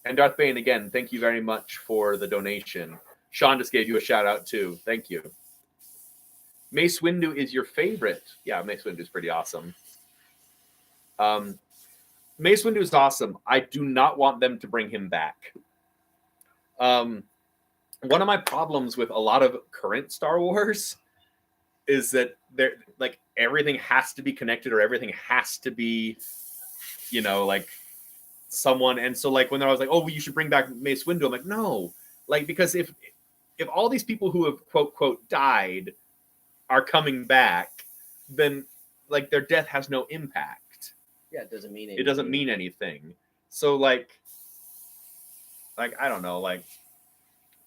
And Darth Bane, again, thank you very much for the donation. Shawn just gave you a shout out too. Thank you. Mace Windu is your favorite. Yeah, Mace Windu is pretty awesome. Mace Windu is awesome. I do not want them to bring him back. One of my problems with a lot of current Star Wars is that they're like everything has to be connected or everything has to be, like someone. And so like when I was like, oh, well, you should bring back Mace Windu, I'm like, no, like because if all these people who have quote died are coming back, then like their death has no impact. Yeah, it doesn't mean anything. It doesn't mean anything. So like I don't know, like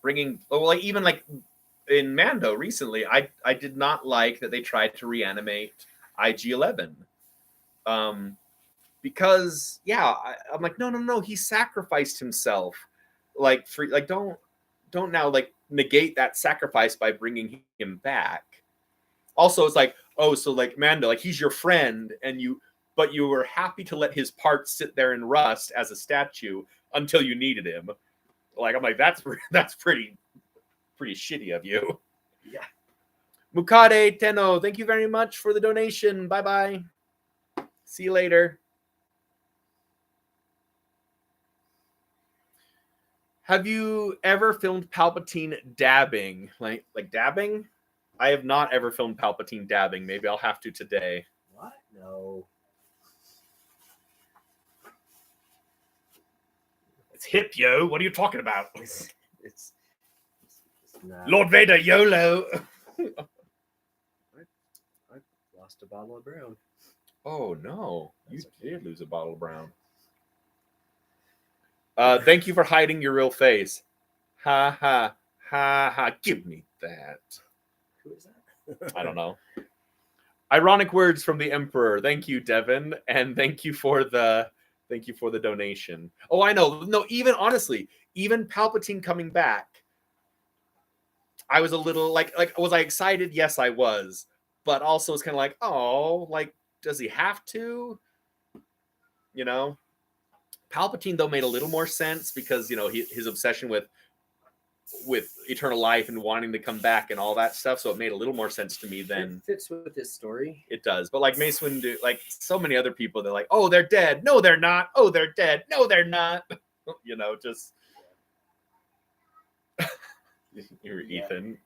bringing even like in Mando recently, I did not like that they tried to reanimate IG-11. Because I'm like, no, he sacrificed himself. Like don't now like negate that sacrifice by bringing him back. Also, it's like, oh, so like Mando, like he's your friend, but you were happy to let his parts sit there and rust as a statue until you needed him. Like, I'm like, that's pretty shitty of you. Yeah. Mukade Tenno, thank you very much for the donation. Bye-bye. See you later. Have you ever filmed Palpatine dabbing? Like dabbing? I have not ever filmed Palpatine dabbing. Maybe I'll have to today. What? No. It's hip, yo. What are you talking about? It's not. Lord Vader, YOLO. I lost a bottle of brown. Oh, no. You That's okay. did lose a bottle of brown. Thank you for hiding your real face. Ha, ha, ha, ha. Give me that. Who is that? I don't know. Ironic words from the Emperor. Thank you, Devin, and thank you for the donation. Oh, I know. No, even honestly, even Palpatine coming back, I was a little like was I excited? Yes, I was, but also it's kind of like, oh, like does he have to? You know, Palpatine though made a little more sense because his obsession with eternal life and wanting to come back and all that stuff, so it made a little more sense to me than it fits with this story. It does, but like Mace Windu, like so many other people, they're like, oh, they're dead. No, they're not. Oh, they're dead. No, they're not. Just you're Ethan.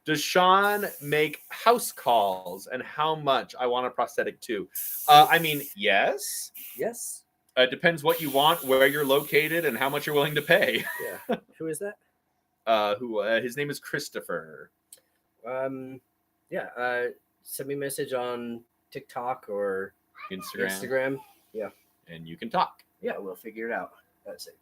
Does Shawn make house calls, and how much? I want a prosthetic too. I mean, yes. Yes. It depends what you want, where you're located, and how much you're willing to pay. Yeah. Who is that? His name is Christopher. Yeah. Send me a message on TikTok or Instagram. Yeah. And you can talk. Yeah, we'll figure it out. That's it.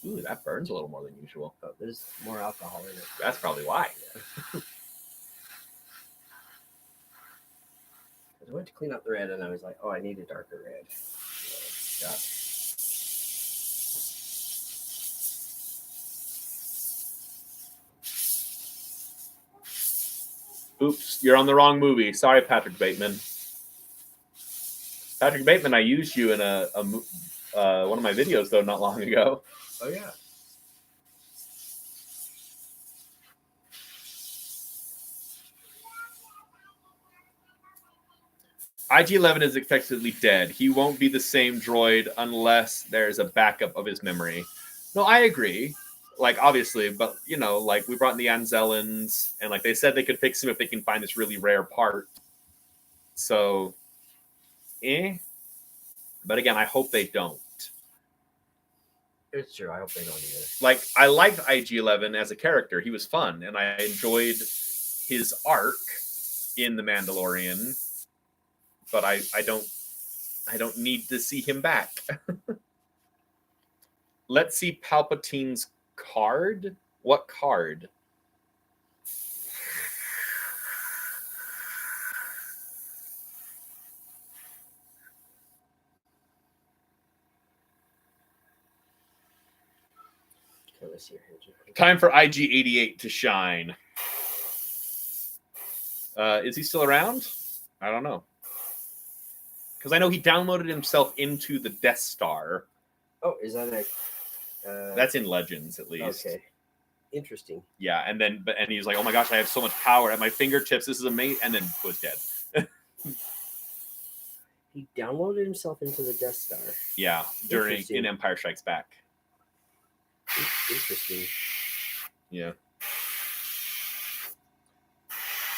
Ooh, that burns a little more than usual. Oh, there's more alcohol in it. That's probably why. Yeah. I went to clean up the red and I was like, oh, I need a darker red. So, got it. Oops, you're on the wrong movie. Sorry, Patrick Bateman. Patrick Bateman, I used you in one of my videos, though, not long ago. Oh, yeah. IG-11 is effectively dead. He won't be the same droid unless there's a backup of his memory. No, I agree. Like, obviously, but, like, we brought in the Anzellans, and, like, they said they could fix him if they can find this really rare part. So, But again, I hope they don't. It's true. I hope they don't either. Like, I liked IG-11 as a character. He was fun, and I enjoyed his arc in The Mandalorian. But I don't need to see him back. Let's see Palpatine's card. What card? Okay, let's see here. Time for IG-88 to shine. Is he still around? I don't know. Because I know he downloaded himself into the Death Star. Oh, is that a... That's in Legends, at least. Okay. Interesting. Yeah, and he was like, oh my gosh, I have so much power at my fingertips. This is amazing. And then was dead. He downloaded himself into the Death Star. Yeah, in Empire Strikes Back. Interesting. Yeah.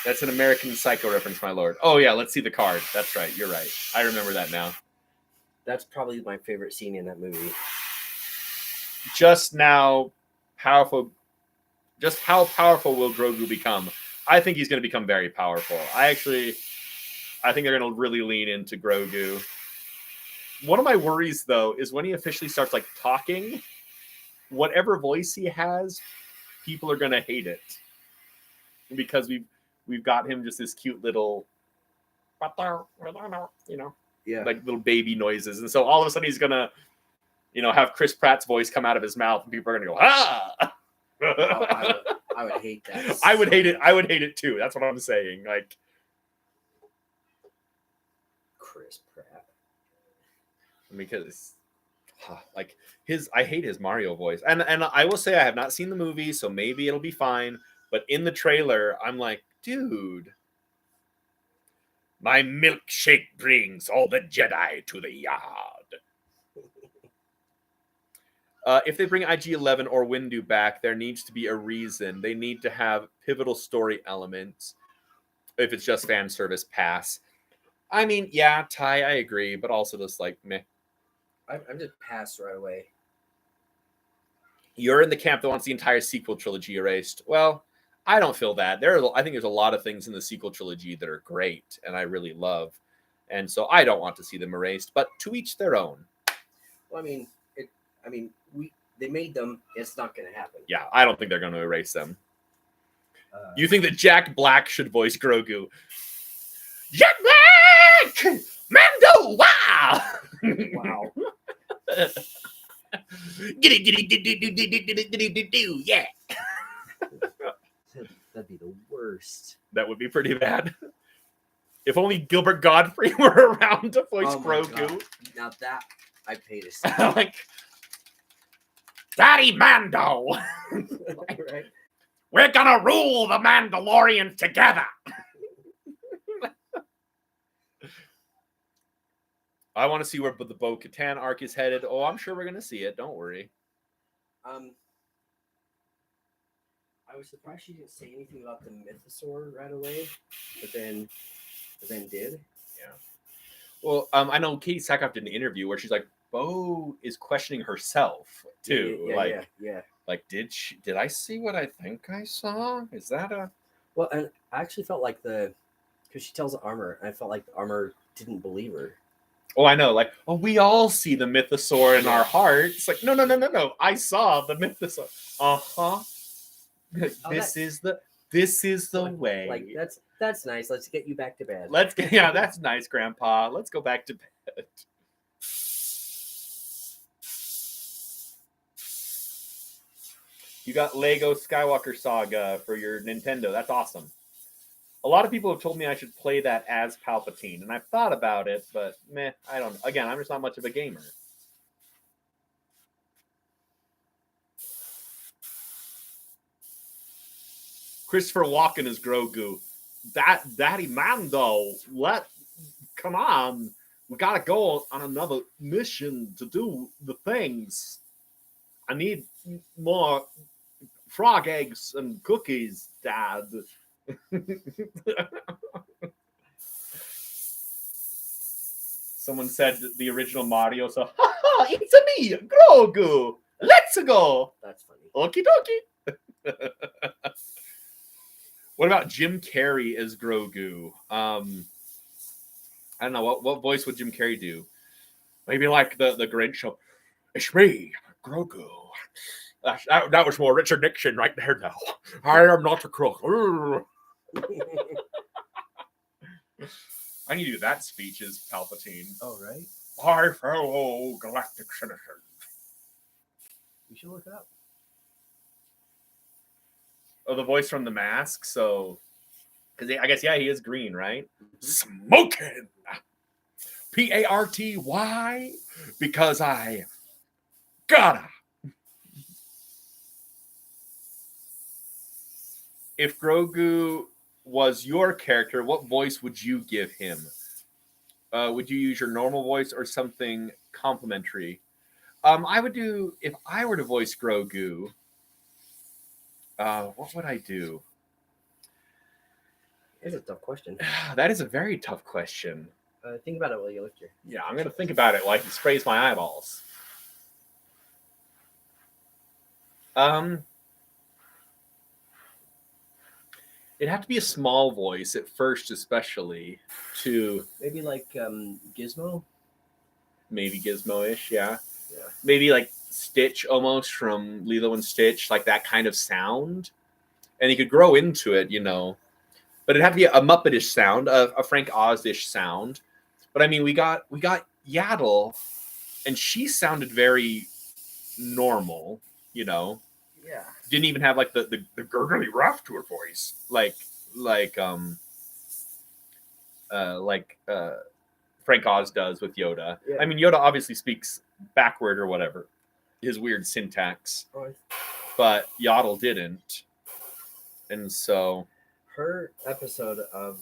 That's an American Psycho reference, my lord. Oh, yeah, let's see the card. That's right. You're right. I remember that now. That's probably my favorite scene in that movie. Just how powerful will Grogu become? I think he's going to become very powerful. I think they're going to really lean into Grogu. One of my worries, though, is when he officially starts like talking, whatever voice he has, people are going to hate it. Because we've got him just this cute little, Yeah, like little baby noises. And so all of a sudden he's going to, You know, have Chris Pratt's voice come out of his mouth, and people are gonna go, ah. I would hate that. I would hate it. I would hate it too. That's what I'm saying. Like Chris Pratt. Because like I hate his Mario voice. And I will say I have not seen the movie, so maybe it'll be fine. But in the trailer, I'm like, dude. My milkshake brings all the Jedi to the yard. If they bring IG-11 or Windu back, there needs to be a reason. They need to have pivotal story elements. If it's just fan service, pass. I mean, yeah, Ty, I agree, but also just like, meh. I'm just passed right away. You're in the camp that wants the entire sequel trilogy erased. Well, I don't feel that. I think there's a lot of things in the sequel trilogy that are great and I really love. And so I don't want to see them erased, but to each their own. Well, they made them. It's not going to happen. Yeah, I don't think they're going to erase them. You think that Jack Black should voice Grogu? Jack Black! Mando! Wow! Wow. Yeah. That'd be the worst. That would be pretty bad. If only Gilbert Godfrey were around to voice Grogu. God. Now that I paid to see. Like, Daddy Mando. Right. We're gonna rule the Mandalorians together. I want to see where the Bo-Katan arc is headed. Oh, I'm sure we're gonna see it. Don't worry. I was surprised she didn't say anything about the Mythosaur right away, but then did. Yeah. Well, I know Katie Sackhoff did an interview where she's like, Bo is questioning herself too. Yeah. Like, did I see what I think I saw? Is that a... Well, and I actually felt like because she tells the armor, and I felt like the armor didn't believe her. Oh, I know. Like, oh, we all see the Mythosaur in our hearts. Like, no. I saw the Mythosaur. Uh-huh. This is the way. Like, that's nice. Let's get you back to bed. Yeah, that's nice, Grandpa. Let's go back to bed. You got Lego Skywalker Saga for your Nintendo. That's awesome. A lot of people have told me I should play that as Palpatine, and I've thought about it, but meh, I don't know. Again, I'm just not much of a gamer. Christopher Walken is Grogu. Daddy Mando, come on. We gotta go on another mission to do the things. I need more frog eggs and cookies, Dad. Someone said the original Mario, so it's me, Grogu. Let's go. That's funny. Okie dokie. What about Jim Carrey as Grogu? I don't know what voice would Jim Carrey do. Maybe like the Grinch show. It's me, Grogu. That was more Richard Nixon right there now. I am not a crook. I need to do that speech as Palpatine. Oh, right? Our fellow galactic citizens. You should look it up. Oh, the voice from The Mask. So, because I guess, yeah, he is green, right? Mm-hmm. Smoking. Party. Because I gotta. If Grogu was your character, what voice would you give him? Would you use your normal voice or something complimentary? I would do, if I were to voice Grogu, what would I do? It's a tough question. That is a very tough question. Think about it while you lift your... Yeah, I'm going to think about it while he sprays my eyeballs. It'd have to be a small voice at first, especially to... Maybe like Gizmo? Maybe Gizmo-ish, yeah. Yeah. Maybe like Stitch almost from Lilo and Stitch, like that kind of sound. And he could grow into it, you know. But it'd have to be a Muppetish sound, a Frank Oz-ish sound. But I mean, we got Yaddle and she sounded very normal, you know. Yeah. Didn't even have like the gurgly rough to her voice, like Frank Oz does with Yoda. Yeah. I mean, Yoda obviously speaks backward or whatever, his weird syntax, but Yaddle didn't, and so her episode of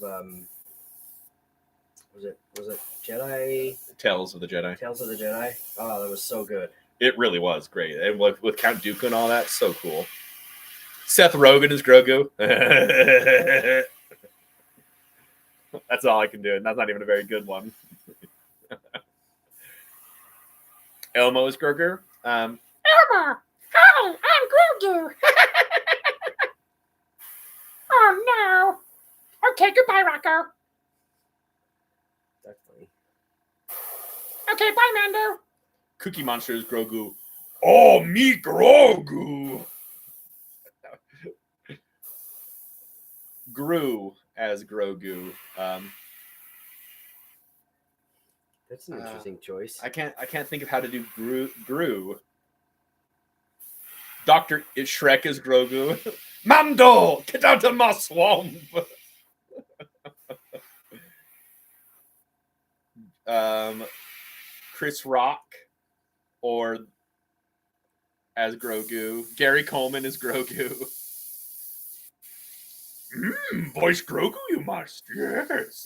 was it Jedi Tales of the Jedi. Tales of the Jedi? Oh, that was so good. It really was great, and with Count Dooku and all that, so cool. Seth Rogen is Grogu. That's all I can do, and that's not even a very good one. Elmo is Grogu. Elmo! Hi, I'm Grogu! Oh no! Okay, goodbye, Rocco. That's funny. Okay, bye, Mando. Cookie Monster is Grogu. Oh, me Grogu! Gru as Grogu. That's an interesting choice. I can't think of how to do Gru. Dr. Shrek is Grogu. Mando, get out of my swamp. Chris Rock or as Grogu. Gary Coleman is Grogu. Voice Grogu, you must. Yes.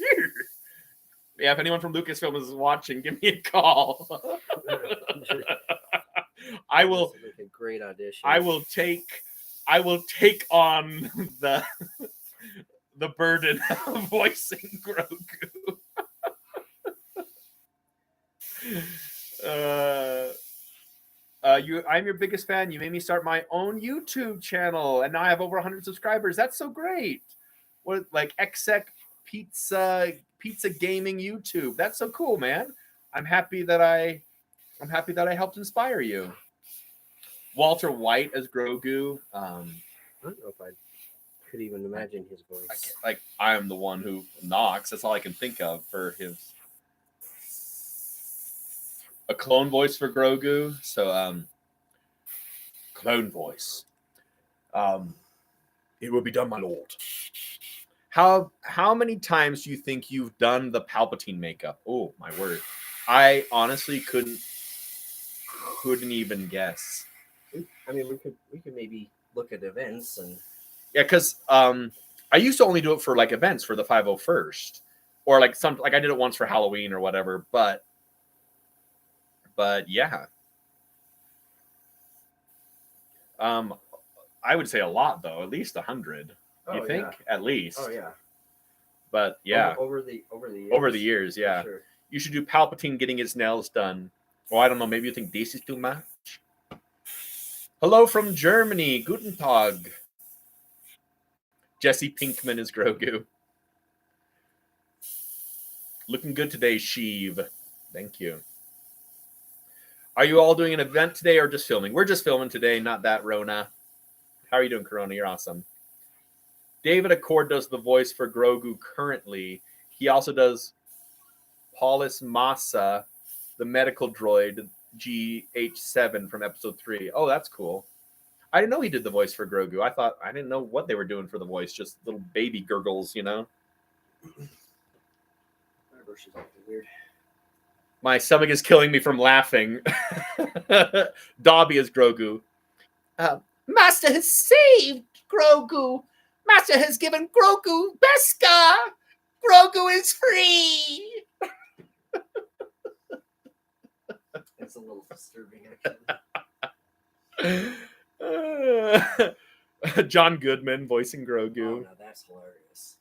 Yeah, if anyone from Lucasfilm is watching, give me a call. I will make a great audition. I will take on the burden of voicing Grogu. I'm your biggest fan. You made me start my own YouTube channel, and now I have over 100 subscribers. That's so great. What, like Exec Pizza Gaming YouTube? That's so cool, man. I'm happy that I helped inspire you. Walter White as Grogu. I don't know if I could even imagine his voice. I am the one who knocks. That's all I can think of for his. A clone voice for Grogu. So, clone voice. It will be done, my lord. How many times do you think you've done the Palpatine makeup? Oh, my word. I honestly couldn't even guess. I mean, we could maybe look at events and. Yeah, because I used to only do it for like events for the 501st, or like I did it once for Halloween or whatever. But yeah, I would say a lot though, at least 100. You think at least? Oh yeah. But yeah, over the years. Over the years, yeah. Sure. You should do Palpatine getting his nails done. Well, I don't know. Maybe you think this is too much. Hello from Germany. Guten Tag. Jesse Pinkman is Grogu. Looking good today, Sheev. Thank you. Are you all doing an event today or just filming? We're just filming today, not that, Rona. How are you doing, Corona? You're awesome. David Accord does the voice for Grogu currently. He also does Paulus Massa, the medical droid GH7 from episode 3. Oh, that's cool. I didn't know he did the voice for Grogu. I didn't know what they were doing for the voice. Just little baby gurgles, you know? Weird. My stomach is killing me from laughing. Dobby is Grogu. Master has saved Grogu. Master has given Grogu Beskar. Grogu is free. It's a little disturbing, actually. John Goodman voicing Grogu. Oh, no, that's hilarious.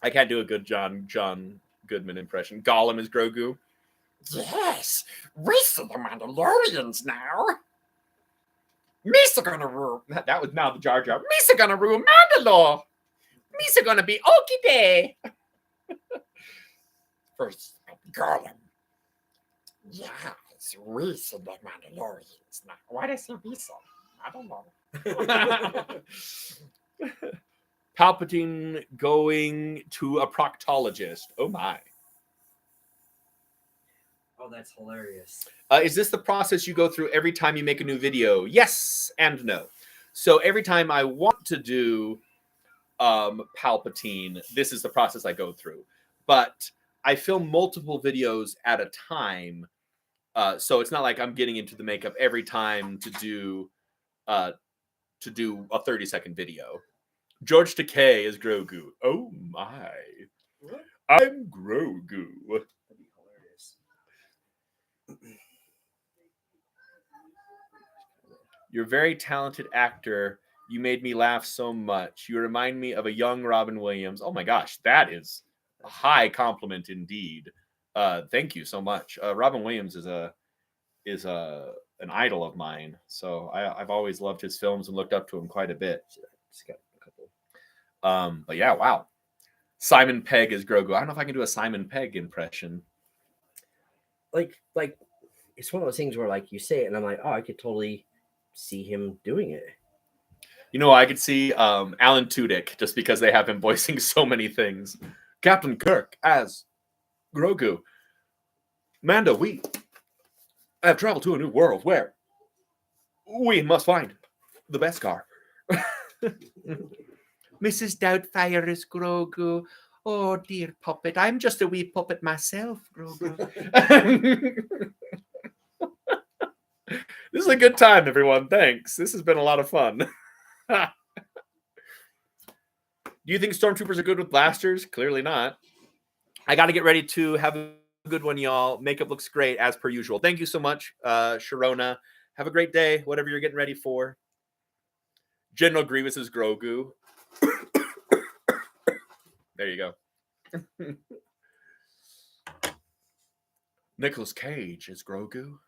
I can't do a good John Goodman impression. Gollum is Grogu. Yes, we see the Mandalorians now. Misa gonna rule. That was now the Jar Jar. Misa gonna rule Mandalore. Misa gonna be Okie Day. First, Gollum. Yes, we see the Mandalorians now. Why did I say Misa? I don't know. Palpatine going to a proctologist. Oh my. Oh, that's hilarious. Is this the process you go through every time you make a new video? Yes and no. So every time I want to do Palpatine, this is the process I go through. But I film multiple videos at a time. So it's not like I'm getting into the makeup every time to do a 30-second video. George Takei is Grogu. Oh my. What? I'm Grogu. That'd be hilarious. You're a very talented actor. You made me laugh so much. You remind me of a young Robin Williams. Oh my gosh, that is a high compliment indeed. Thank you so much. Robin Williams is an idol of mine, so I've always loved his films and looked up to him quite a bit. Just got a couple. But yeah, wow. Simon Pegg is Grogu. I don't know if I can do a Simon Pegg impression. Like it's one of those things where like you say it and I'm like, oh, I could totally see him doing it. You know, I could see Alan Tudyk just because they have him voicing so many things. Captain Kirk as Grogu. Mando, we have traveled to a new world where we must find the best car. Mrs. Doubtfire is Grogu. Oh, dear puppet. I'm just a wee puppet myself, Grogu. This is a good time, everyone. Thanks. This has been a lot of fun. Do you think stormtroopers are good with blasters? Clearly not. I got to get ready to have a good one, y'all. Makeup looks great, as per usual. Thank you so much, Sharona. Have a great day, whatever you're getting ready for. General Grievous is Grogu. There you go. Nicolas Cage is Grogu.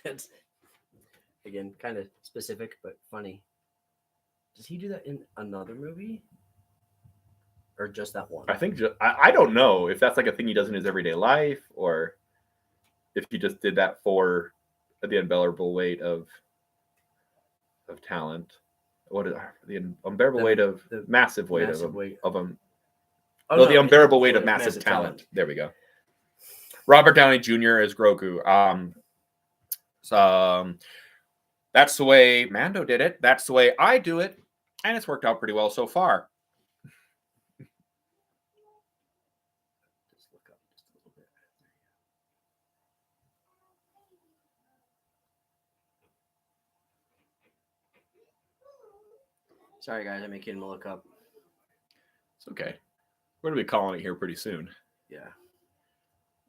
That's again kind of specific but funny. Does he do that in another movie? Or just that one? I think I don't know if that's like a thing he does in his everyday life or if he just did that for the unbearable weight of talent. What is the unbearable weight of the massive weight massive of weight. of him? Oh, No, no, the unbearable weight the of massive talent. There we go. Robert Downey Jr. is Grogu. That's the way Mando did it. That's the way I do it, and it's worked out pretty well so far. Just look up just a little bit. Sorry, guys, I'm making him look up. It's okay. We're gonna be calling it here pretty soon. Yeah.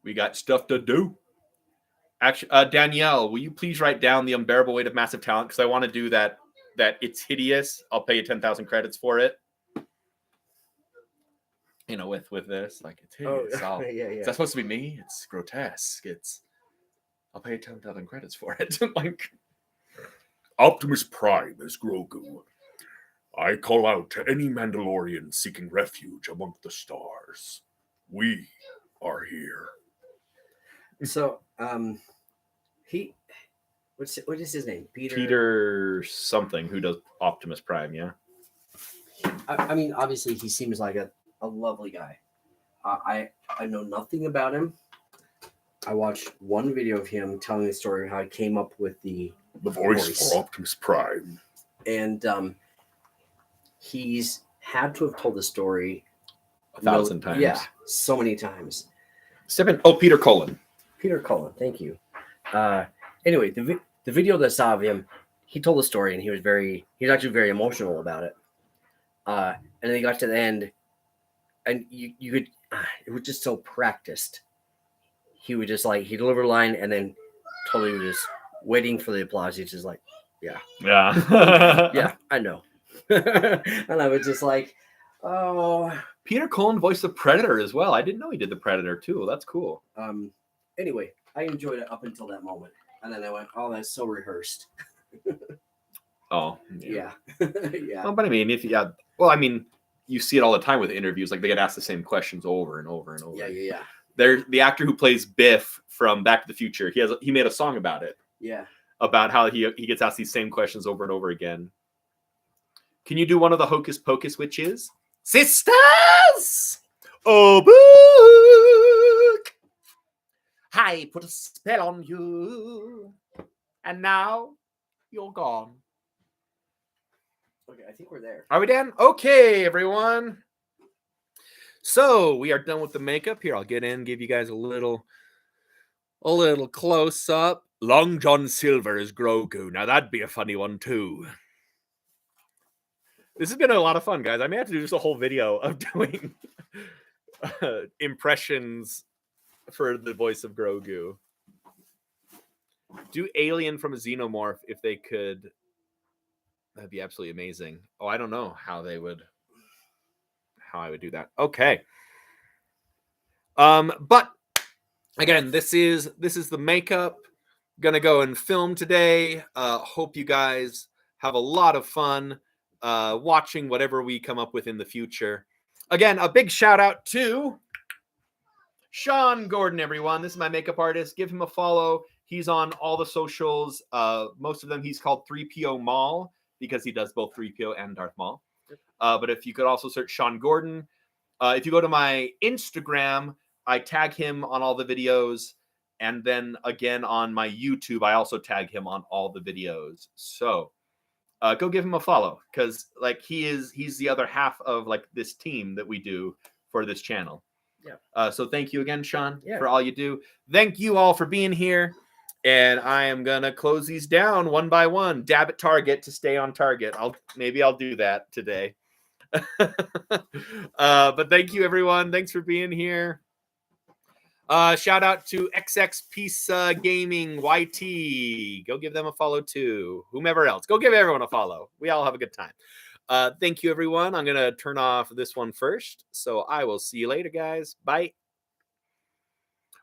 We got stuff to do. Actually, Danielle, will you please write down the unbearable weight of massive talent? Because I want to do that. That it's hideous. I'll pay you 10,000 credits for it. You know, with this, like it's hideous. Oh, yeah. Is that supposed to be me? It's grotesque. I'll pay you 10,000 credits for it. Like Optimus Prime is Grogu. I call out to any Mandalorian seeking refuge among the stars. We are here. So, what is his name? Peter something who does Optimus Prime, yeah. I mean, obviously, he seems like a lovely guy. I know nothing about him. I watched one video of him telling the story of how he came up with the voice for Optimus Prime. And he's had to have told the story 1,000 times. Yeah, so many times. Peter Cullen. Peter Cullen, thank you. Anyway, the video that I saw of him, he told the story and he was actually very emotional about it. And then he got to the end, and you could, it was just so practiced. He would just like, he delivered a line and then totally was just waiting for the applause. He's just like, yeah. Yeah, I know. And I was just like, oh. Peter Cullen voiced the Predator as well. I didn't know he did the Predator too. That's cool. Anyway, I enjoyed it up until that moment. And then I went, oh, that's so rehearsed. Oh. Yeah. Yeah. Well, but I mean, you see it all the time with interviews. Like they get asked the same questions over and over and over. Yeah. There's the actor who plays Biff from Back to the Future. He made a song about it. Yeah. About how he gets asked these same questions over and over again. Can you do one of the Hocus Pocus witches? Sisters! Oh, book! I put a spell on you, and now you're gone. Okay, I think we're there. Are we done? Okay, everyone. So we are done with the makeup. Here, I'll get in, give you guys a little close up. Long John Silver is Grogu. Now that'd be a funny one too. This has been a lot of fun, guys. I may have to do just a whole video of doing impressions for the voice of Grogu. Do Alien from a Xenomorph if they could. That'd be absolutely amazing. Oh, I don't know how I would do that. Okay. But again, this is the makeup. Gonna go and film today. Hope you guys have a lot of fun watching whatever we come up with in the future. Again, a big shout out to Shawn Gordon, everyone. This is my makeup artist. Give him a follow. He's on all the socials. Most of them he's called 3PO Maul because he does both 3PO and Darth Maul. But if you could also search Shawn Gordon. If you go to my Instagram, I tag him on all the videos. And then again on my YouTube, I also tag him on all the videos. So go give him a follow because like he's the other half of like this team that we do for this channel. Yeah. So thank you again, Shawn, for all you do. Thank you all for being here. And I am gonna close these down one by one. Dab at target to stay on target. Maybe I'll do that today. But thank you, everyone. Thanks for being here. Shout out to XX Peace Gaming YT. Go give them a follow too. Whomever else, go give everyone a follow. We all have a good time. Thank you, everyone. I'm gonna turn off this one first. So I will see you later, guys. Bye.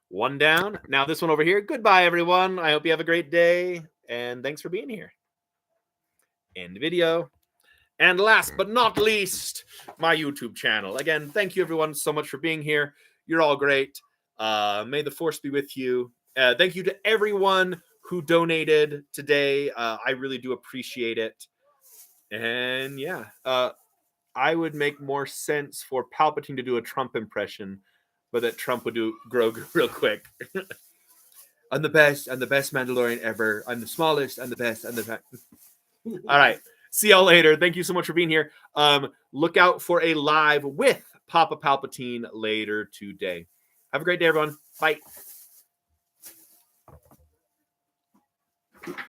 One down. Now this one over here. Goodbye, everyone. I hope you have a great day. And thanks for being here. End video. And last but not least, my YouTube channel. Again, thank you, everyone, so much for being here. You're all great. May the force be with you. Thank you to everyone who donated today. I really do appreciate it. And yeah, I would make more sense for Palpatine to do a Trump impression, but that Trump would do Grogu real quick. I'm the best. I'm the best Mandalorian ever. I'm the smallest. I'm the best. I'm the best. All right. See y'all later. Thank you so much for being here. Look out for a live with Papa Palpatine later today. Have a great day, everyone. Bye.